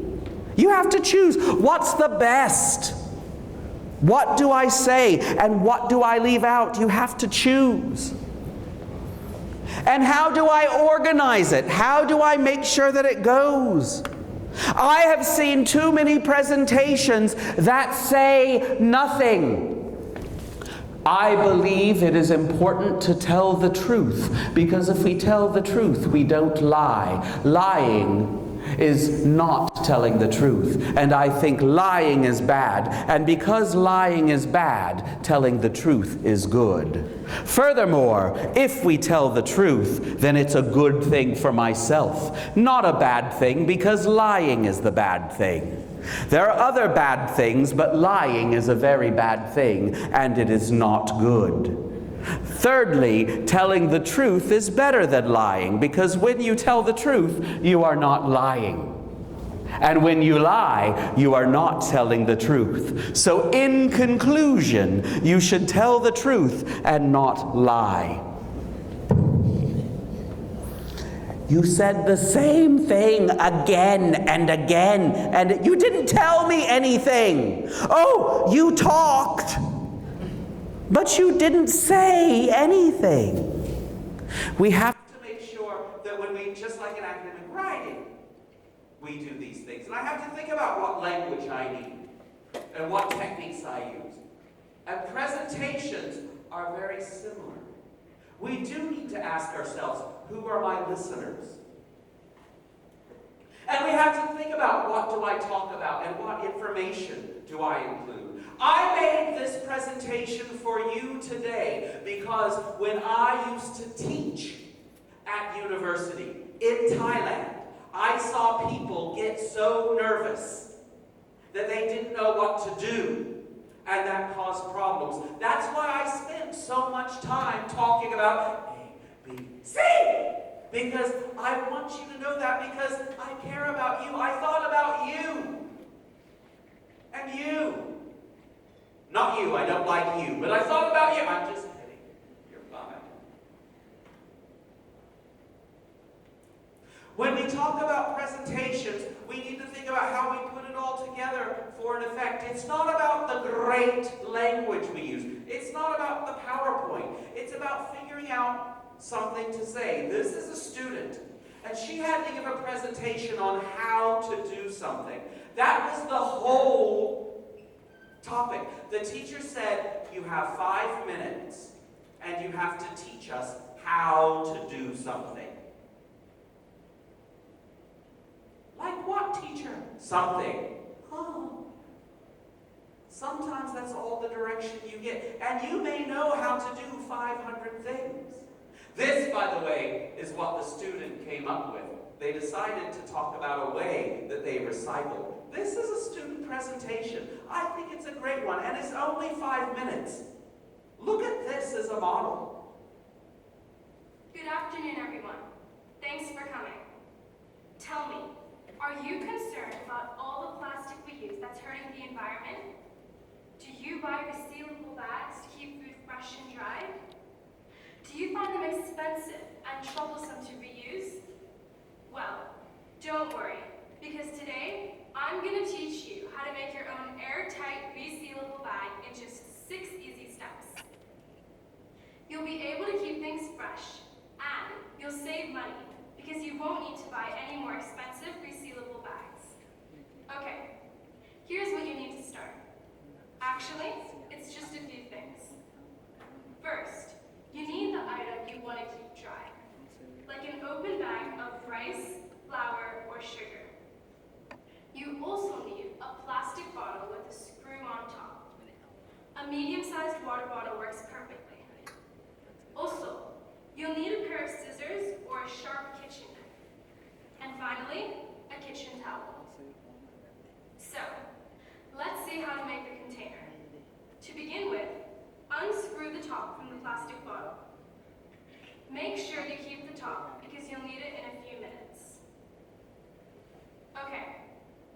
You have to choose. What's the best? What do I say and what do I leave out? You have to choose. And how do I organize it? How do I make sure that it goes? I have seen too many presentations that say nothing. I believe it is important to tell the truth, because if we tell the truth, we don't lie. Lying is not telling the truth, and I think lying is bad, and because lying is bad, telling the truth is good. Furthermore, if we tell the truth, then it's a good thing for myself, not a bad thing, because lying is the bad thing. There are other bad things, but lying is a very bad thing, and it is not good. Thirdly, telling the truth is better than lying, because when you tell the truth, you are not lying. And when you lie, you are not telling the truth. So in conclusion, you should tell the truth and not lie. You said the same thing again and again, and you didn't tell me anything. Oh, you talked, but you didn't say anything. We have to make sure that when we, just like in academic writing, we do these things. And I have to think about what language I need and what techniques I use. And presentations are very similar. We do need to ask ourselves, who are my listeners? And we have to think about, what do I talk about and what information do I include? I made this presentation for you today because when I used to teach at university in Thailand, I saw people get so nervous that they didn't know what to do, and that caused problems. That's why I spent so much time talking about A, B, C, because I want you to know that, because I care about you. I thought about you and you. Not you, I don't like you, but I thought about you. I'm just kidding. You're fine. When we talk about presentations, we need to think about how we put it all together for an effect. It's not about the great language we use. It's not about the PowerPoint. It's about figuring out something to say. This is a student, and she had to give a presentation on how to do something. That was the whole topic. The teacher said, you have 5 minutes, and you have to teach us how to do something. Like what, teacher? Something. Oh. Sometimes that's all the direction you get. And you may know how to do 500 things. This, by the way, is what the student came up with. They decided to talk about a way that they recycle. This is a student presentation. I think it's a great one, and it's only 5 minutes. Look at this as a model. Good afternoon, everyone. Thanks for coming. Tell me, are you concerned about all the plastic we use that's hurting the environment? Do you buy resealable bags to keep food fresh and dry? Do you find them expensive and troublesome to reuse? Well, don't worry, because today I'm going to teach you how to make your own airtight resealable bag in just 6 easy steps. You'll be able to keep things fresh, and you'll save money because you won't need to buy any more expensive resealable bags. Okay, here's what you need to start. Actually, it's just a few things. medium-sized water bottle works perfectly. Also, you'll need a pair of scissors or a sharp kitchen knife. And finally, a kitchen towel. So, let's see how to make the container. To begin with, unscrew the top from the plastic bottle. Make sure you keep the top because you'll need it in a few minutes. Okay,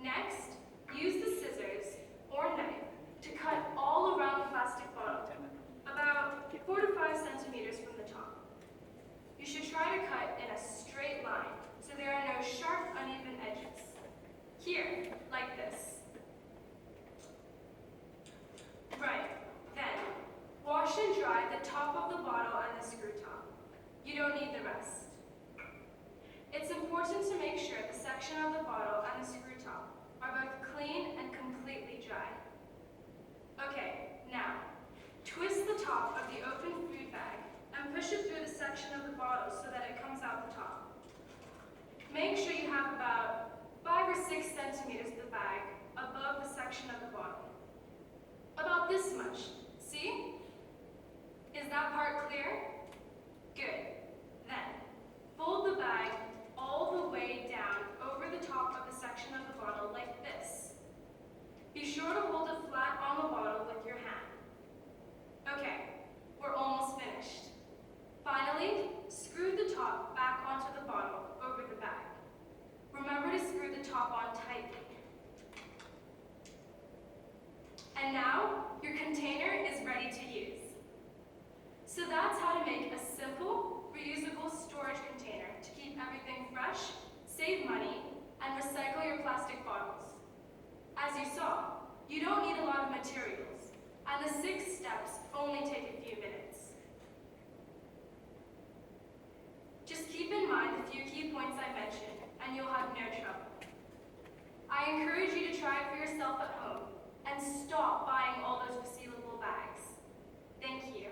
next, use the scissors or knife to cut all around the plastic bottle, about 4 to 5 centimeters from the top. You should try to cut in a straight line so there are no sharp, uneven edges. Here, like this. Right, then, wash and dry the top of the bottle and the screw top. You don't need the rest. It's important to make sure the section of the bottle and the screw top are both clean and completely dry. Okay, now, twist the top of the open food bag and push it through the section of the bottle so that it comes out the top. Make sure you have about 5 or 6 centimeters of the bag above the section of the bottle. About this much, see? Is that part clear? Good. Then, fold the bag all the way down over the top of the section of the bottle like this. Be sure to hold it flat on the bottle with your hand. Okay, we're almost finished. Finally, screw the top back onto the bottle over the bag. Remember to screw the top on tightly. And now, your container is ready to use. So that's how to make a simple, reusable storage container to keep everything fresh, save money, and recycle your plastic bottles. As you saw, you don't need a lot of materials, and the 6 steps only take a few minutes. Just keep in mind the few key points I mentioned, and you'll have no trouble. I encourage you to try it for yourself at home, and stop buying all those resealable bags. Thank you.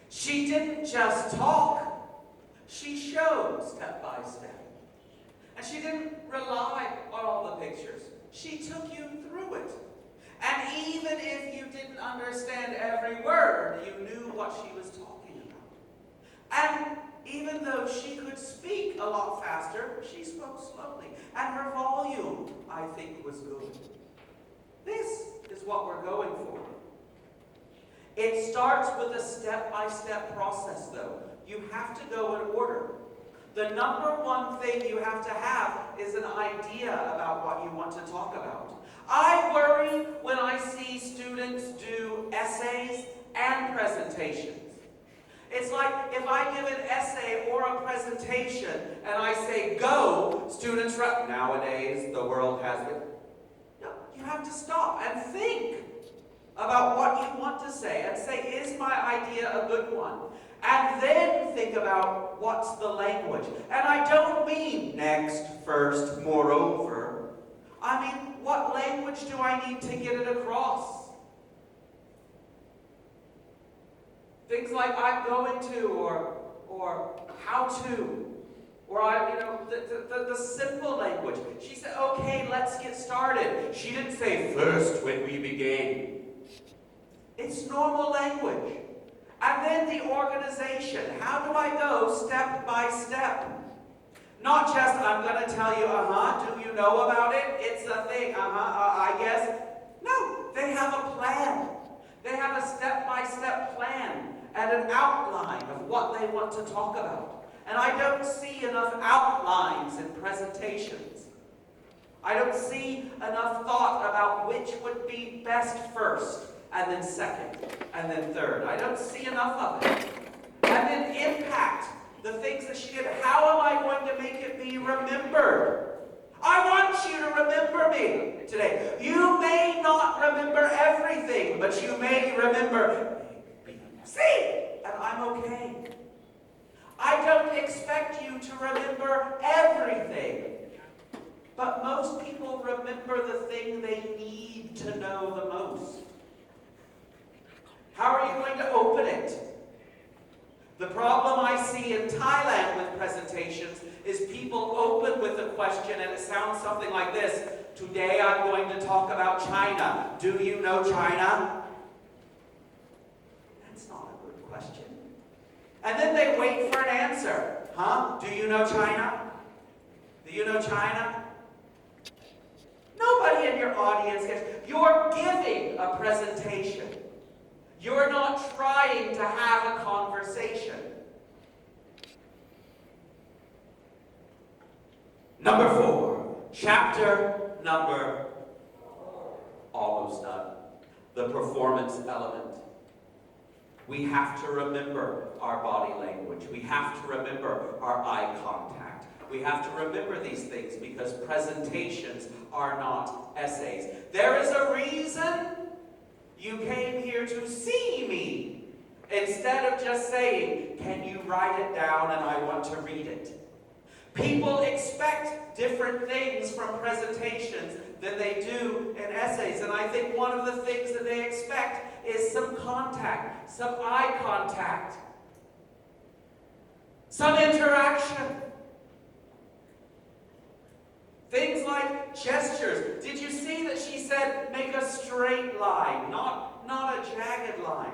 She didn't just talk, she showed step by step. And she didn't rely on all the pictures. She took you through it. And even if you didn't understand every word, you knew what she was talking about. And even though she could speak a lot faster, she spoke slowly. And her volume, I think, was good. This is what we're going for. It starts with a step-by-step process, though. You have to go in order. The number one thing you have to have is an idea about what you want to talk about. I worry when I see students do essays and presentations. It's like if I give an essay or a presentation and I say go, students run. Nowadays, the world has it. No, you have to stop and think about what you want to say and say, is my idea a good one? And then think about what's the language. And I don't mean next, first, moreover. I mean, what language do I need to get it across? Things like I'm going to, or how to, or the simple language. She said, okay, let's get started. She didn't say first when we began. It's normal language. And then the organization. How do I go step by step? Not just, I'm going to tell you, do you know about it? It's a thing, I guess. No, they have a plan. They have a step-by-step plan and an outline of what they want to talk about. And I don't see enough outlines in presentations. I don't see enough thought about which would be best first, and then second, and then third. I don't see enough of it. And then impact, the things that she did. How am I going to make it be remembered? I want you to remember me today. You may not remember everything, but you may remember C, and I'm okay. I don't expect you to remember everything, but most people remember the thing they need to know the most. How are you going to open it? The problem I see in Thailand with presentations is people open with a question and it sounds something like this. Today I'm going to talk about China. Do you know China? That's not a good question. And then they wait for an answer. Huh? Do you know China? Do you know China? Nobody in your audience gets. You're giving a presentation. You're not trying to have a conversation. Number 4, chapter number almost done. The performance element. We have to remember our body language. We have to remember our eye contact. We have to remember these things because presentations are not essays. There is a reason you came here to see me instead of just saying, can you write it down and I want to read it. People expect different things from presentations than they do in essays. And I think one of the things that they expect is some contact, some eye contact, some interaction. Things like gestures. Did you see that she said, make a straight line, not a jagged line?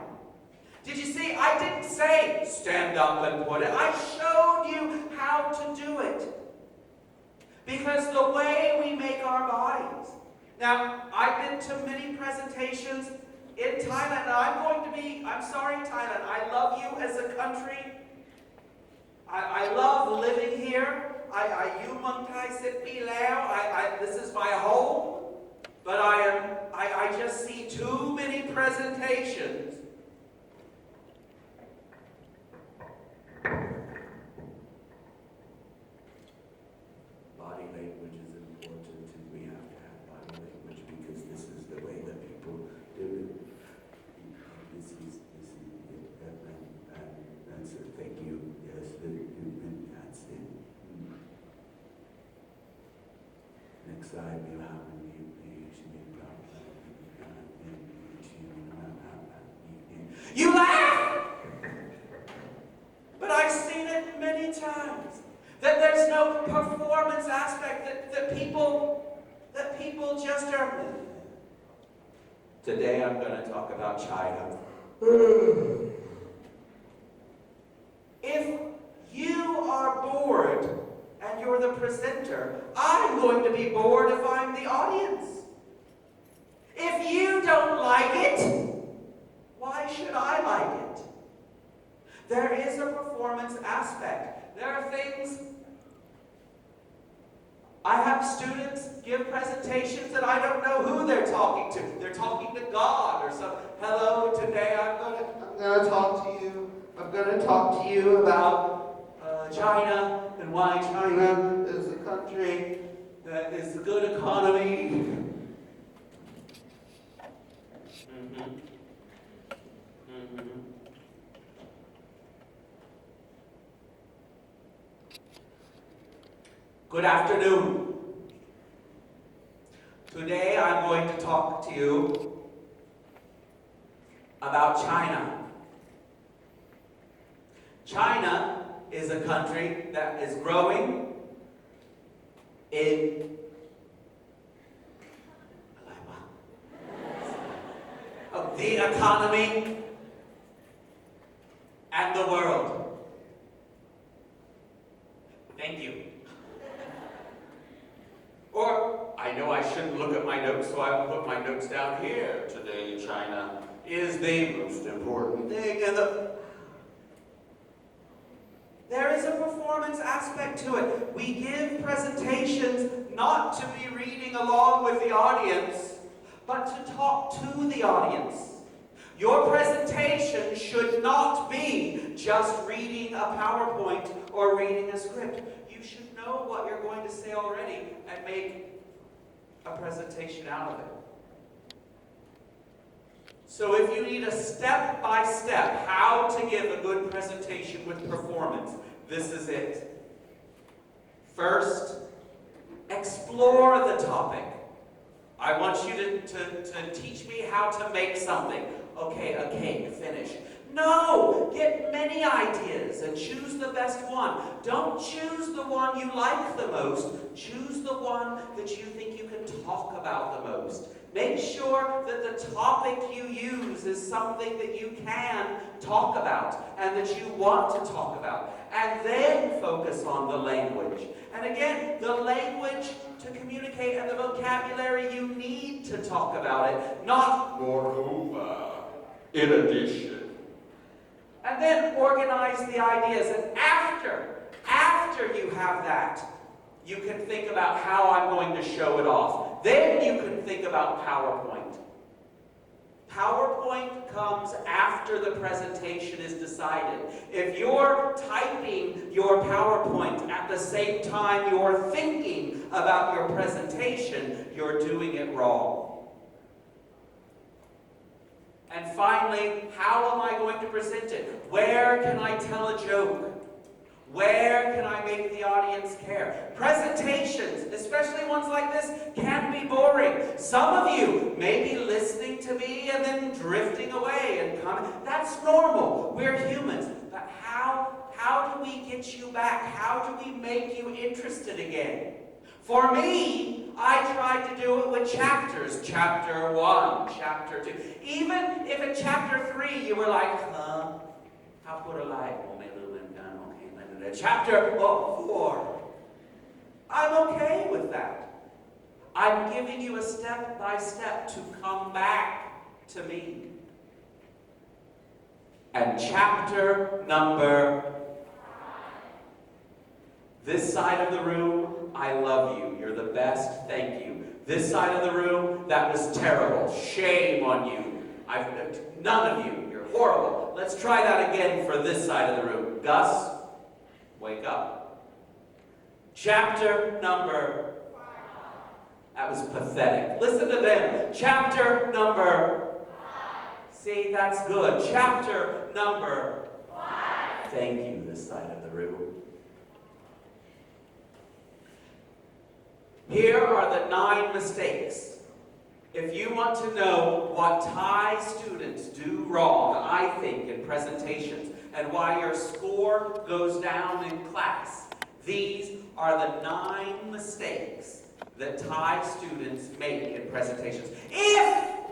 Did you see? I didn't say, stand up and put it. I showed you how to do it. Because the way we make our bodies. Now, I've been to many presentations in Thailand. I'm sorry, Thailand. I love you as a country. I love living here. This is my home. But I just see too many presentations. Body language is important, and we have to have body language because this is the way that people do it. This is that's it. Thank you. Yes, that's it. Next slide, we'll have you laugh! But I've seen it many times. That there's no performance aspect, that people just are. Today I'm going to talk about China. If you are bored and you're the presenter, I'm going to be bored if I'm the audience. If you don't like it, why should I like it? There is a performance aspect. There are things. I have students give presentations that I don't know who they're talking to. They're talking to God or some. Hello, today I'm going to talk to you. I'm going to talk to you about China and why China is a country that is a good economy. Good afternoon. Today I'm going to talk to you about China. China is a country that is growing in the economy and the world. Thank you. Or, I know I shouldn't look at my notes, so I will put my notes down here. Today, China is the most important thing in the... There is a performance aspect to it. We give presentations not to be reading along with the audience, but to talk to the audience. Your presentation should not be just reading a PowerPoint or reading a script. You should know what you're going to say already and make a presentation out of it. So if you need a step-by-step how to give a good presentation with performance, this is it. First, explore the topic. I want you to teach me how to make something. Okay, a cake, finish. No, get many ideas and choose the best one. Don't choose the one you like the most. Choose the one that you think you can talk about the most. Make sure that the topic you use is something that you can talk about and that you want to talk about. And then focus on the language. And again, the language to communicate and the vocabulary you need to talk about it, not moreover, in addition. And then organize the ideas. And after you have that, you can think about how I'm going to show it off. Then you can think about PowerPoint. PowerPoint comes after the presentation is decided. If you're typing your PowerPoint at the same time you're thinking about your presentation, you're doing it wrong. And finally, how am I going to present it? Where can I tell a joke? Where can I make the audience care? Presentations, especially ones like this, can be boring. Some of you may be listening to me and then drifting away and coming. That's normal. We're humans. But how do we get you back? How do we make you interested again? For me, I tried to do it with chapters. Chapter 1, Chapter 2. Even if in Chapter 3 you were like, how put a light? Chapter 4. I'm okay with that. I'm giving you a step by step to come back to me. And chapter number 5. This side of the room, I love you. You're the best. Thank you. This side of the room, that was terrible. Shame on you. None of you. You're horrible. Let's try that again for this side of the room. Gus, wake up. Chapter number 5. That was pathetic. Listen to them. Chapter number 5. See, that's good. Chapter number 5. Thank you, this side of the room. Here are the 9 mistakes. If you want to know what Thai students do wrong, I think, in presentations, and why your score goes down in class, these are the 9 mistakes that Thai students make in presentations. I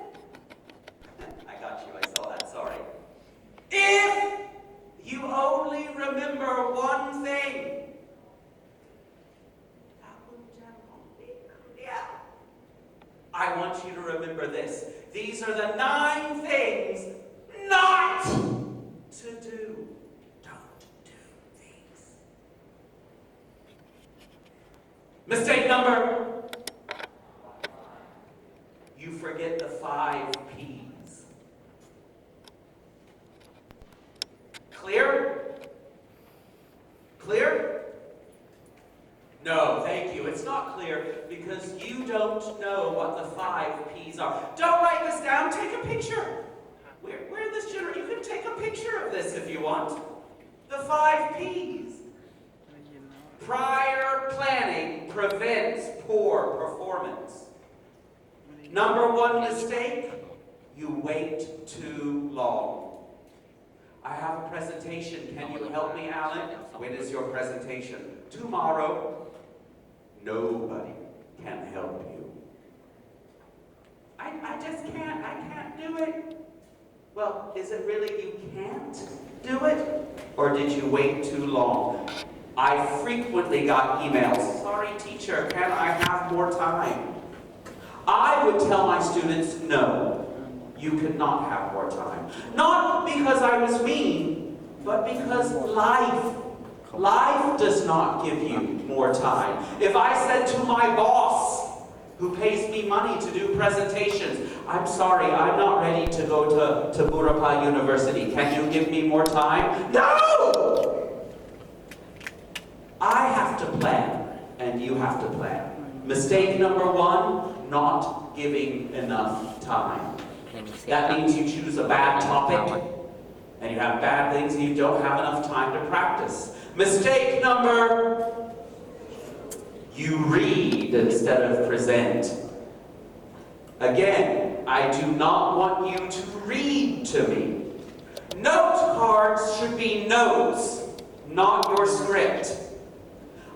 got you, I saw that, sorry. If you only remember one thing, I want you to remember this. These are the 9 things not to do. Don't do these. Mistake number, you forget the 5 P's. Clear? Clear? No, thank you. It's not clear because you don't know what the 5 P's are. Don't write this down. Take a picture. Where this general, you can take a picture of this if you want. The 5 P's. Prior planning prevents poor performance. Number 1 mistake, you wait too long. I have a presentation. Can you help me, Allen? When is your presentation? Tomorrow. Nobody can help you. I just can't. I can't do it. Well, is it really you can't do it? Or did you wait too long? I frequently got emails. Sorry, teacher, can I have more time? I would tell my students, no, you could not have more time. Not because I was mean, but because life does not give you more time. If I said to my boss, who pays me money to do presentations, I'm sorry, I'm not ready to go to Burapha University. Can you give me more time? No! I have to plan, and you have to plan. Mistake number 1, not giving enough time. That means you choose a bad topic, and you have bad things, and you don't have enough time to practice. Mistake number, you read instead of present. Again, I do not want you to read to me. Note cards should be notes, not your script.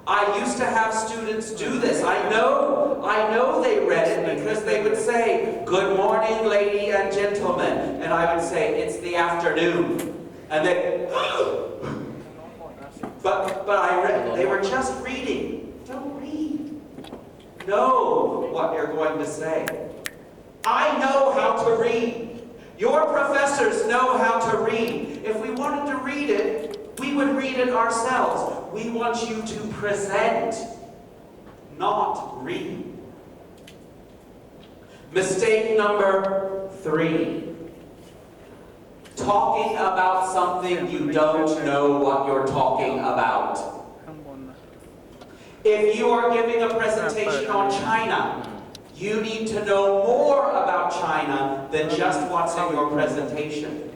I used to have students do this. I know they read it because they would say, "Good morning, lady and gentlemen," and I would say, "It's the afternoon," and they, they were just reading. Don't read. Know what you're going to say. I know how to read. Your professors know how to read. If we wanted to read it, we would read it ourselves. We want you to present, not read. Mistake number 3. Talking about something you don't know what you're talking about. If you are giving a presentation on China, you need to know more about China than just what's in your presentation.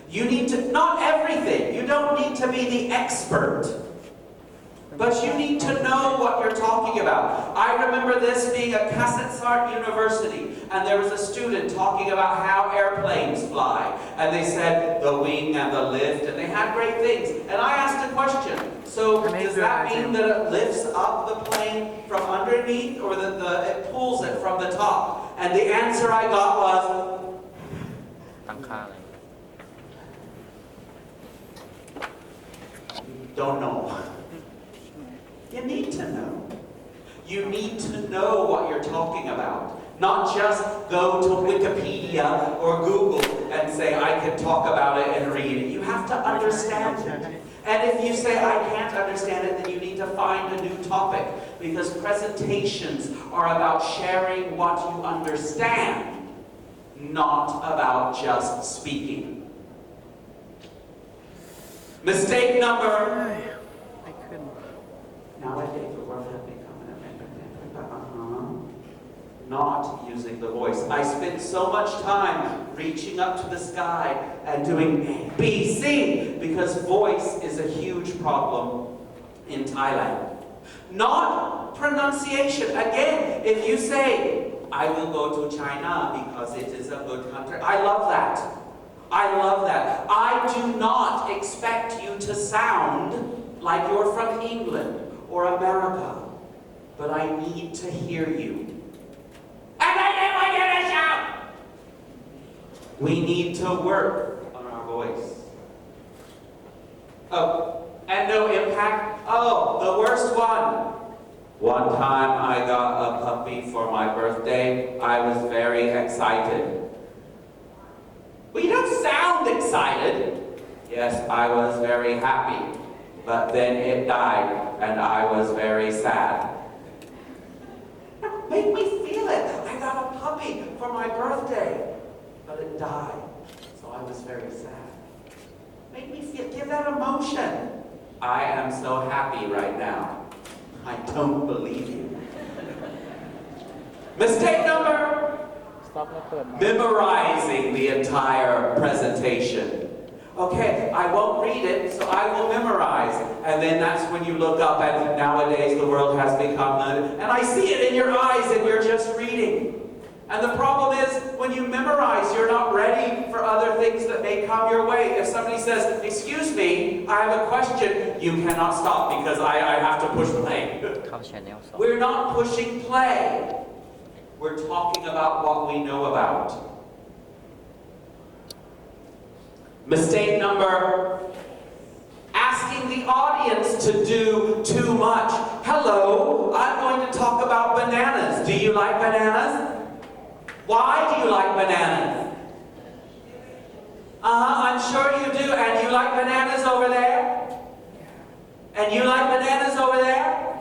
You need to, not everything, you don't need to be the expert, but you need to know what you're talking about. I remember this being at Kasetsart University, and there was a student talking about how airplanes fly, and they said the wing and the lift, and they had great things. And I asked a question, so does that mean that it lifts up the plane from underneath, or that it pulls it from the top? And the answer I got was, don't know. You need to know. You need to know what you're talking about. Not just go to Wikipedia or Google and say, I can talk about it and read it. You have to understand it. And if you say, I can't understand it, then you need to find a new topic. Because presentations are about sharing what you understand, not about just speaking. Mistake number... Nowadays, the world has become not using the voice. I spend so much time reaching up to the sky and doing A, B, C, because voice is a huge problem in Thailand. Not pronunciation. Again, if you say, I will go to China because it is a good country, I love that. I love that. I do not expect you to sound like you're from England or America, but I need to hear you. We need to work on our voice. Oh, and no impact. Oh, the worst one. One time I got a puppy for my birthday. I was very excited. Well, you don't sound excited. Yes, I was very happy. But then it died, and I was very sad. Make me feel it. I got a puppy for my birthday, but it died, so I was very sad. Make me feel, give that emotion. I am so happy right now. I don't believe you. Mistake number, memorizing the entire presentation. Okay, I won't read it, so I will memorize. And then that's when you look up, and nowadays the world has become, and I see it in your eyes, and you're just reading. And the problem is, when you memorize, you're not ready for other things that may come your way. If somebody says, excuse me, I have a question, you cannot stop because I have to push play. We're not pushing play. We're talking about what we know about. Mistake number, asking the audience to do too much. Hello, I'm going to talk about bananas. Do you like bananas? Why do you like bananas? I'm sure you do. And you like bananas over there? And you like bananas over there?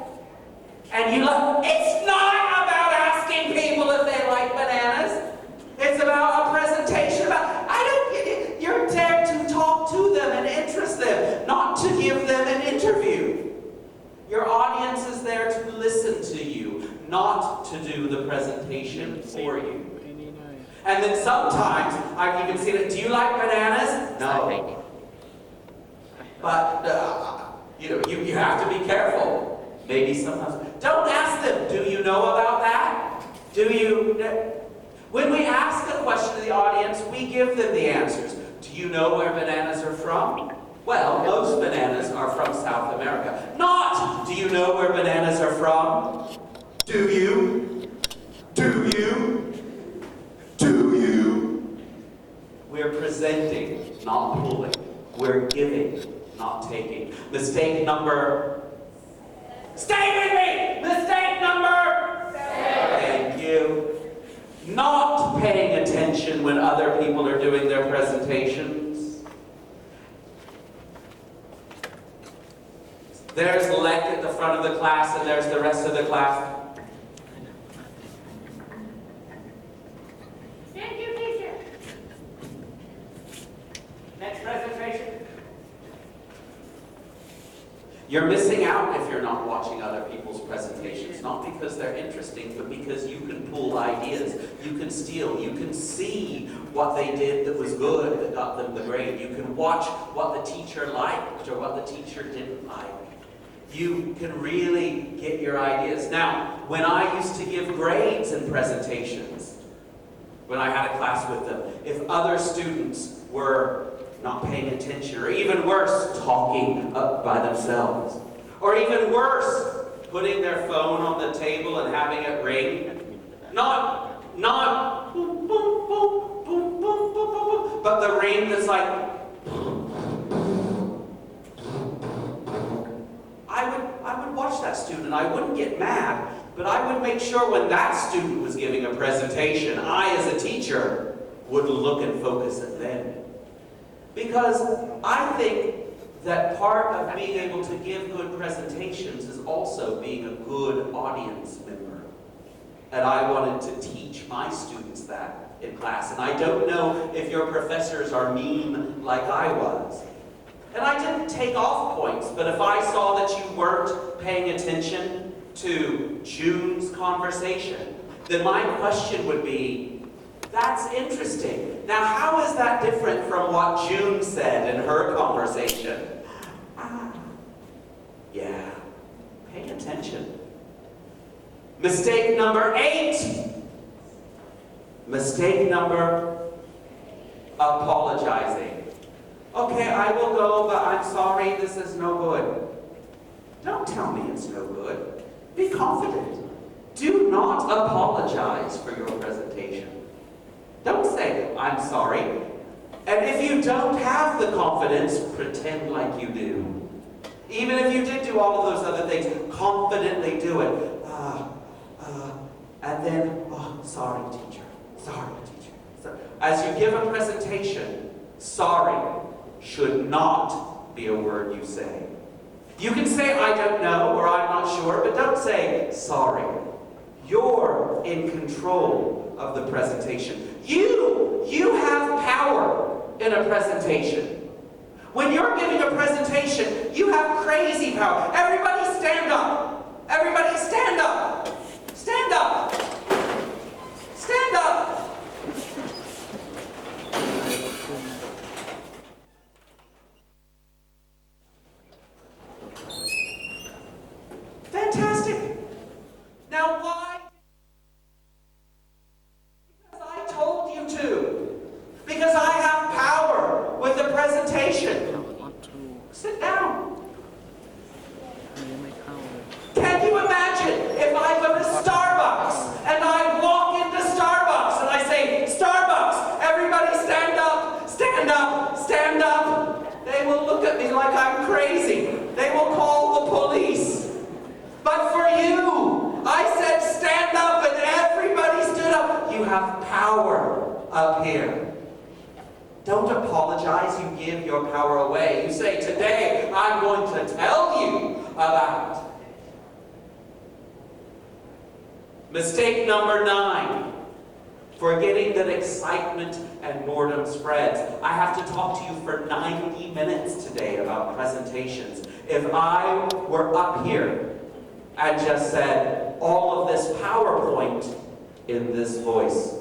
And you like... It's not about asking people if they like bananas. It's about a presentation about... You're there to talk to them and interest them, not to give them an interview. Your audience is there to listen to you, not to do the presentation for you. And then sometimes, I've even seen it, do you like bananas? No. But, you have to be careful. Maybe sometimes. Don't ask them, do you know about that? Do you... When we ask a question to the audience, we give them the answers. Do Do you know where bananas are from? Well, most bananas are from South America. Not, do you know where bananas are from? Do you? Do you? Do you? We're presenting, not pulling. We're giving, not taking. Mistake number... Stay with me! Mistake number... Thank you. Not paying attention when other people are doing their presentations. There's Lek at the front of the class, and there's the rest of the class. Thank you, teacher. Next presentation. You're missing out if you're not watching other people's presentations, not because they're interesting, but because you can pull ideas, you can steal, you can see what they did that was good that got them the grade. You can watch what the teacher liked or what the teacher didn't like. You can really get your ideas. Now, when I used to give grades in presentations, when I had a class with them, if other students were not paying attention, or even worse, talking up by themselves, or even worse, putting their phone on the table and having it ring, not boom, boom, boom, boom, boom, boom, boom, but the ring that's like, I would watch that student. I wouldn't get mad, but I would make sure when that student was giving a presentation, I as a teacher would look and focus at them. Because I think that part of being able to give good presentations is also being a good audience member. And I wanted to teach my students that in class. And I don't know if your professors are mean like I was. And I didn't take off points, but if I saw that you weren't paying attention to June's conversation, then my question would be, that's interesting. Now, how is that different from what June said in her conversation? Yeah, pay attention. Mistake number 8. Mistake number apologizing. Okay, I will go, but I'm sorry, this is no good. Don't tell me it's no good. Be confident. Do not apologize for your presentation. Don't say, I'm sorry. And if you don't have the confidence, pretend like you do. Even if you did do all of those other things, confidently do it. And then, sorry, teacher. Sorry, teacher. So, as you give a presentation, sorry should not be a word you say. You can say, I don't know, or I'm not sure, but don't say, sorry. You're in control of the presentation. You have power in a presentation. When you're giving a presentation, you have crazy power. Everybody stand up. Everybody stand up. Stand up. Stand up. Fantastic. Now why? Because I told you to. Because I have power with the presentation. Sit down. Can you imagine if I go to Starbucks and I walk into Starbucks and I say, Starbucks, everybody stand up, stand up, stand up. They will look at me like I'm crazy. They will call the police. But for you, I said stand up and everybody stood up. You have power up here. Don't apologize, you give your power away. You say, today I'm going to tell you about it. Mistake number 9. Forgetting that excitement and boredom spreads. I have to talk to you for 90 minutes today about presentations. If I were up here and just said all of this PowerPoint in this voice,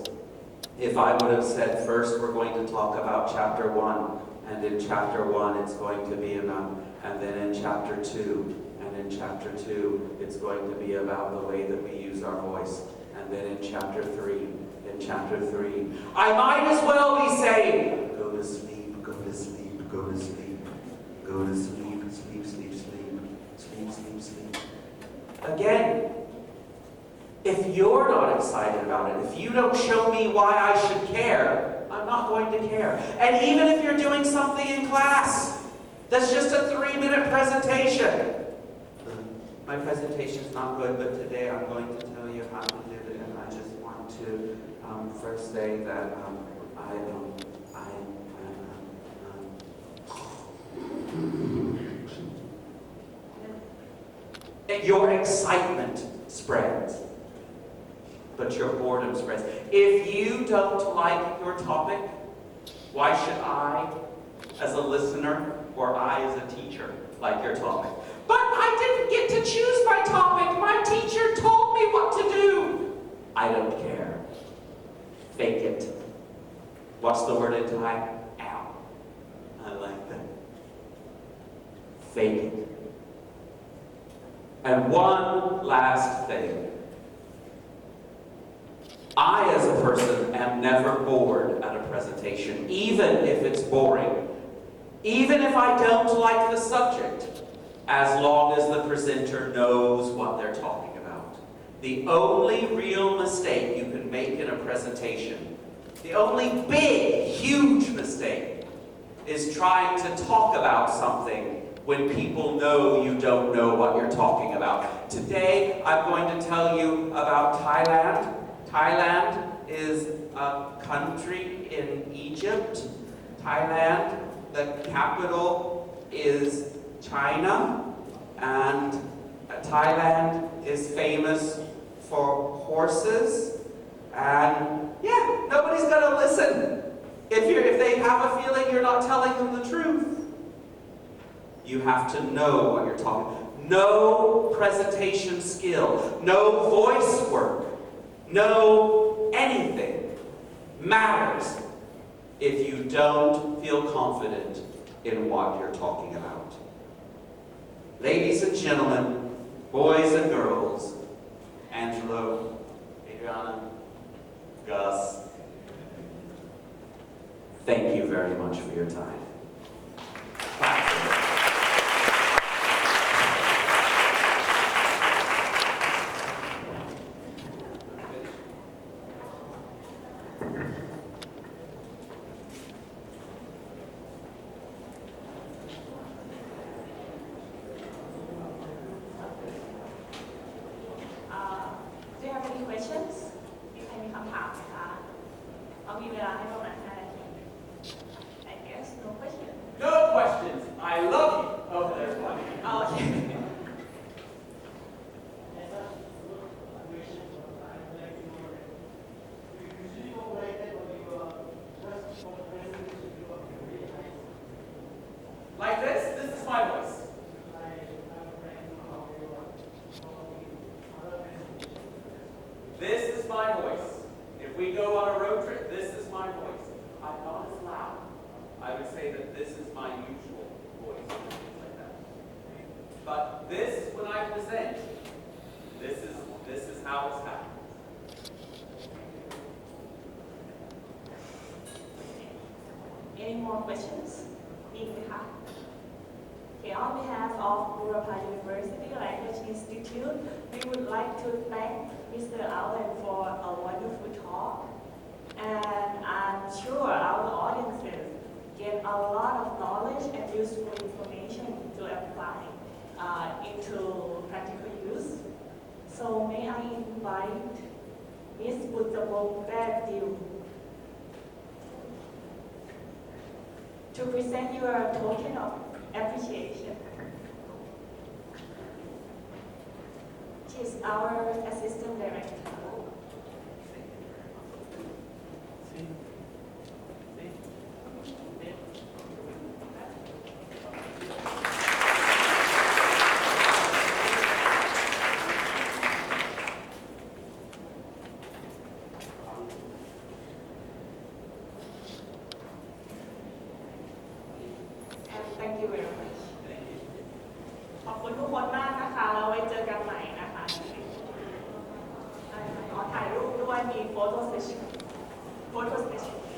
if I would have said, first we're going to talk about chapter 1, and in chapter 1 it's going to be about, and then in chapter 2, and in chapter 2 it's going to be about the way that we use our voice, and then in chapter 3, I might as well be saying, go to sleep, go to sleep, go to sleep, sleep, sleep, sleep, sleep, sleep, sleep. Again, if you're not excited about it, if you don't show me why I should care, I'm not going to care. And even if you're doing something in class, that's just a 3-minute presentation. My presentation's not good, but today I'm going to tell you how to do it, and I just want to first say that your excitement spreads, but your boredom spreads. If you don't like your topic, why should I, as a listener, or I, as a teacher, like your topic? But I didn't get to choose my topic. My teacher told me what to do. I don't care. Fake it. What's the word in Thai? Ow. I like that. Fake it. And one last thing. I, as a person, am never bored at a presentation, even if it's boring. Even if I don't like the subject, as long as the presenter knows what they're talking about. The only real mistake you can make in a presentation, the only big, huge mistake, is trying to talk about something when people know you don't know what you're talking about. Today, I'm going to tell you about Thailand. Thailand is a country in Egypt. Thailand, the capital is China, and Thailand is famous for horses, and yeah, nobody's gonna listen if they have a feeling you're not telling them the truth. You have to know what you're talking about. No presentation skill, no voice work, no anything matters if you don't feel confident in what you're talking about. Ladies and gentlemen, boys and girls, Angelo, Adriana, Gus, thank you very much for your time. Do you have any questions? มีใครมีคำถามไหมคะเรามีเวลาให้ประมาณ5 นาที I guess no question. No questions. I love you. Oh, there's one. โอเค Like this? This is my voice. This is my voice. If we go on a road trip, this is my voice. I'm not as loud. I would say that this is my usual voice, things like that. But this, when I present, this is how it's happened. Any more questions? มีไหมคะ Okay, on behalf of Burapha University Language Institute, we would like to thank Mr. Allen for a wonderful talk. And I'm sure our audiences get a lot of knowledge and useful information to apply into practical use. So may I invite Ms. Buddhabong Gradil to present your token of appreciation. She's our assistant director. And thank you very much. ขอบคุณทุกคนมากนะคะแล้วไว้เจอกันใหม่นะคะขอถ่ายรูปด้วยมีโฟโต้เซสชั่น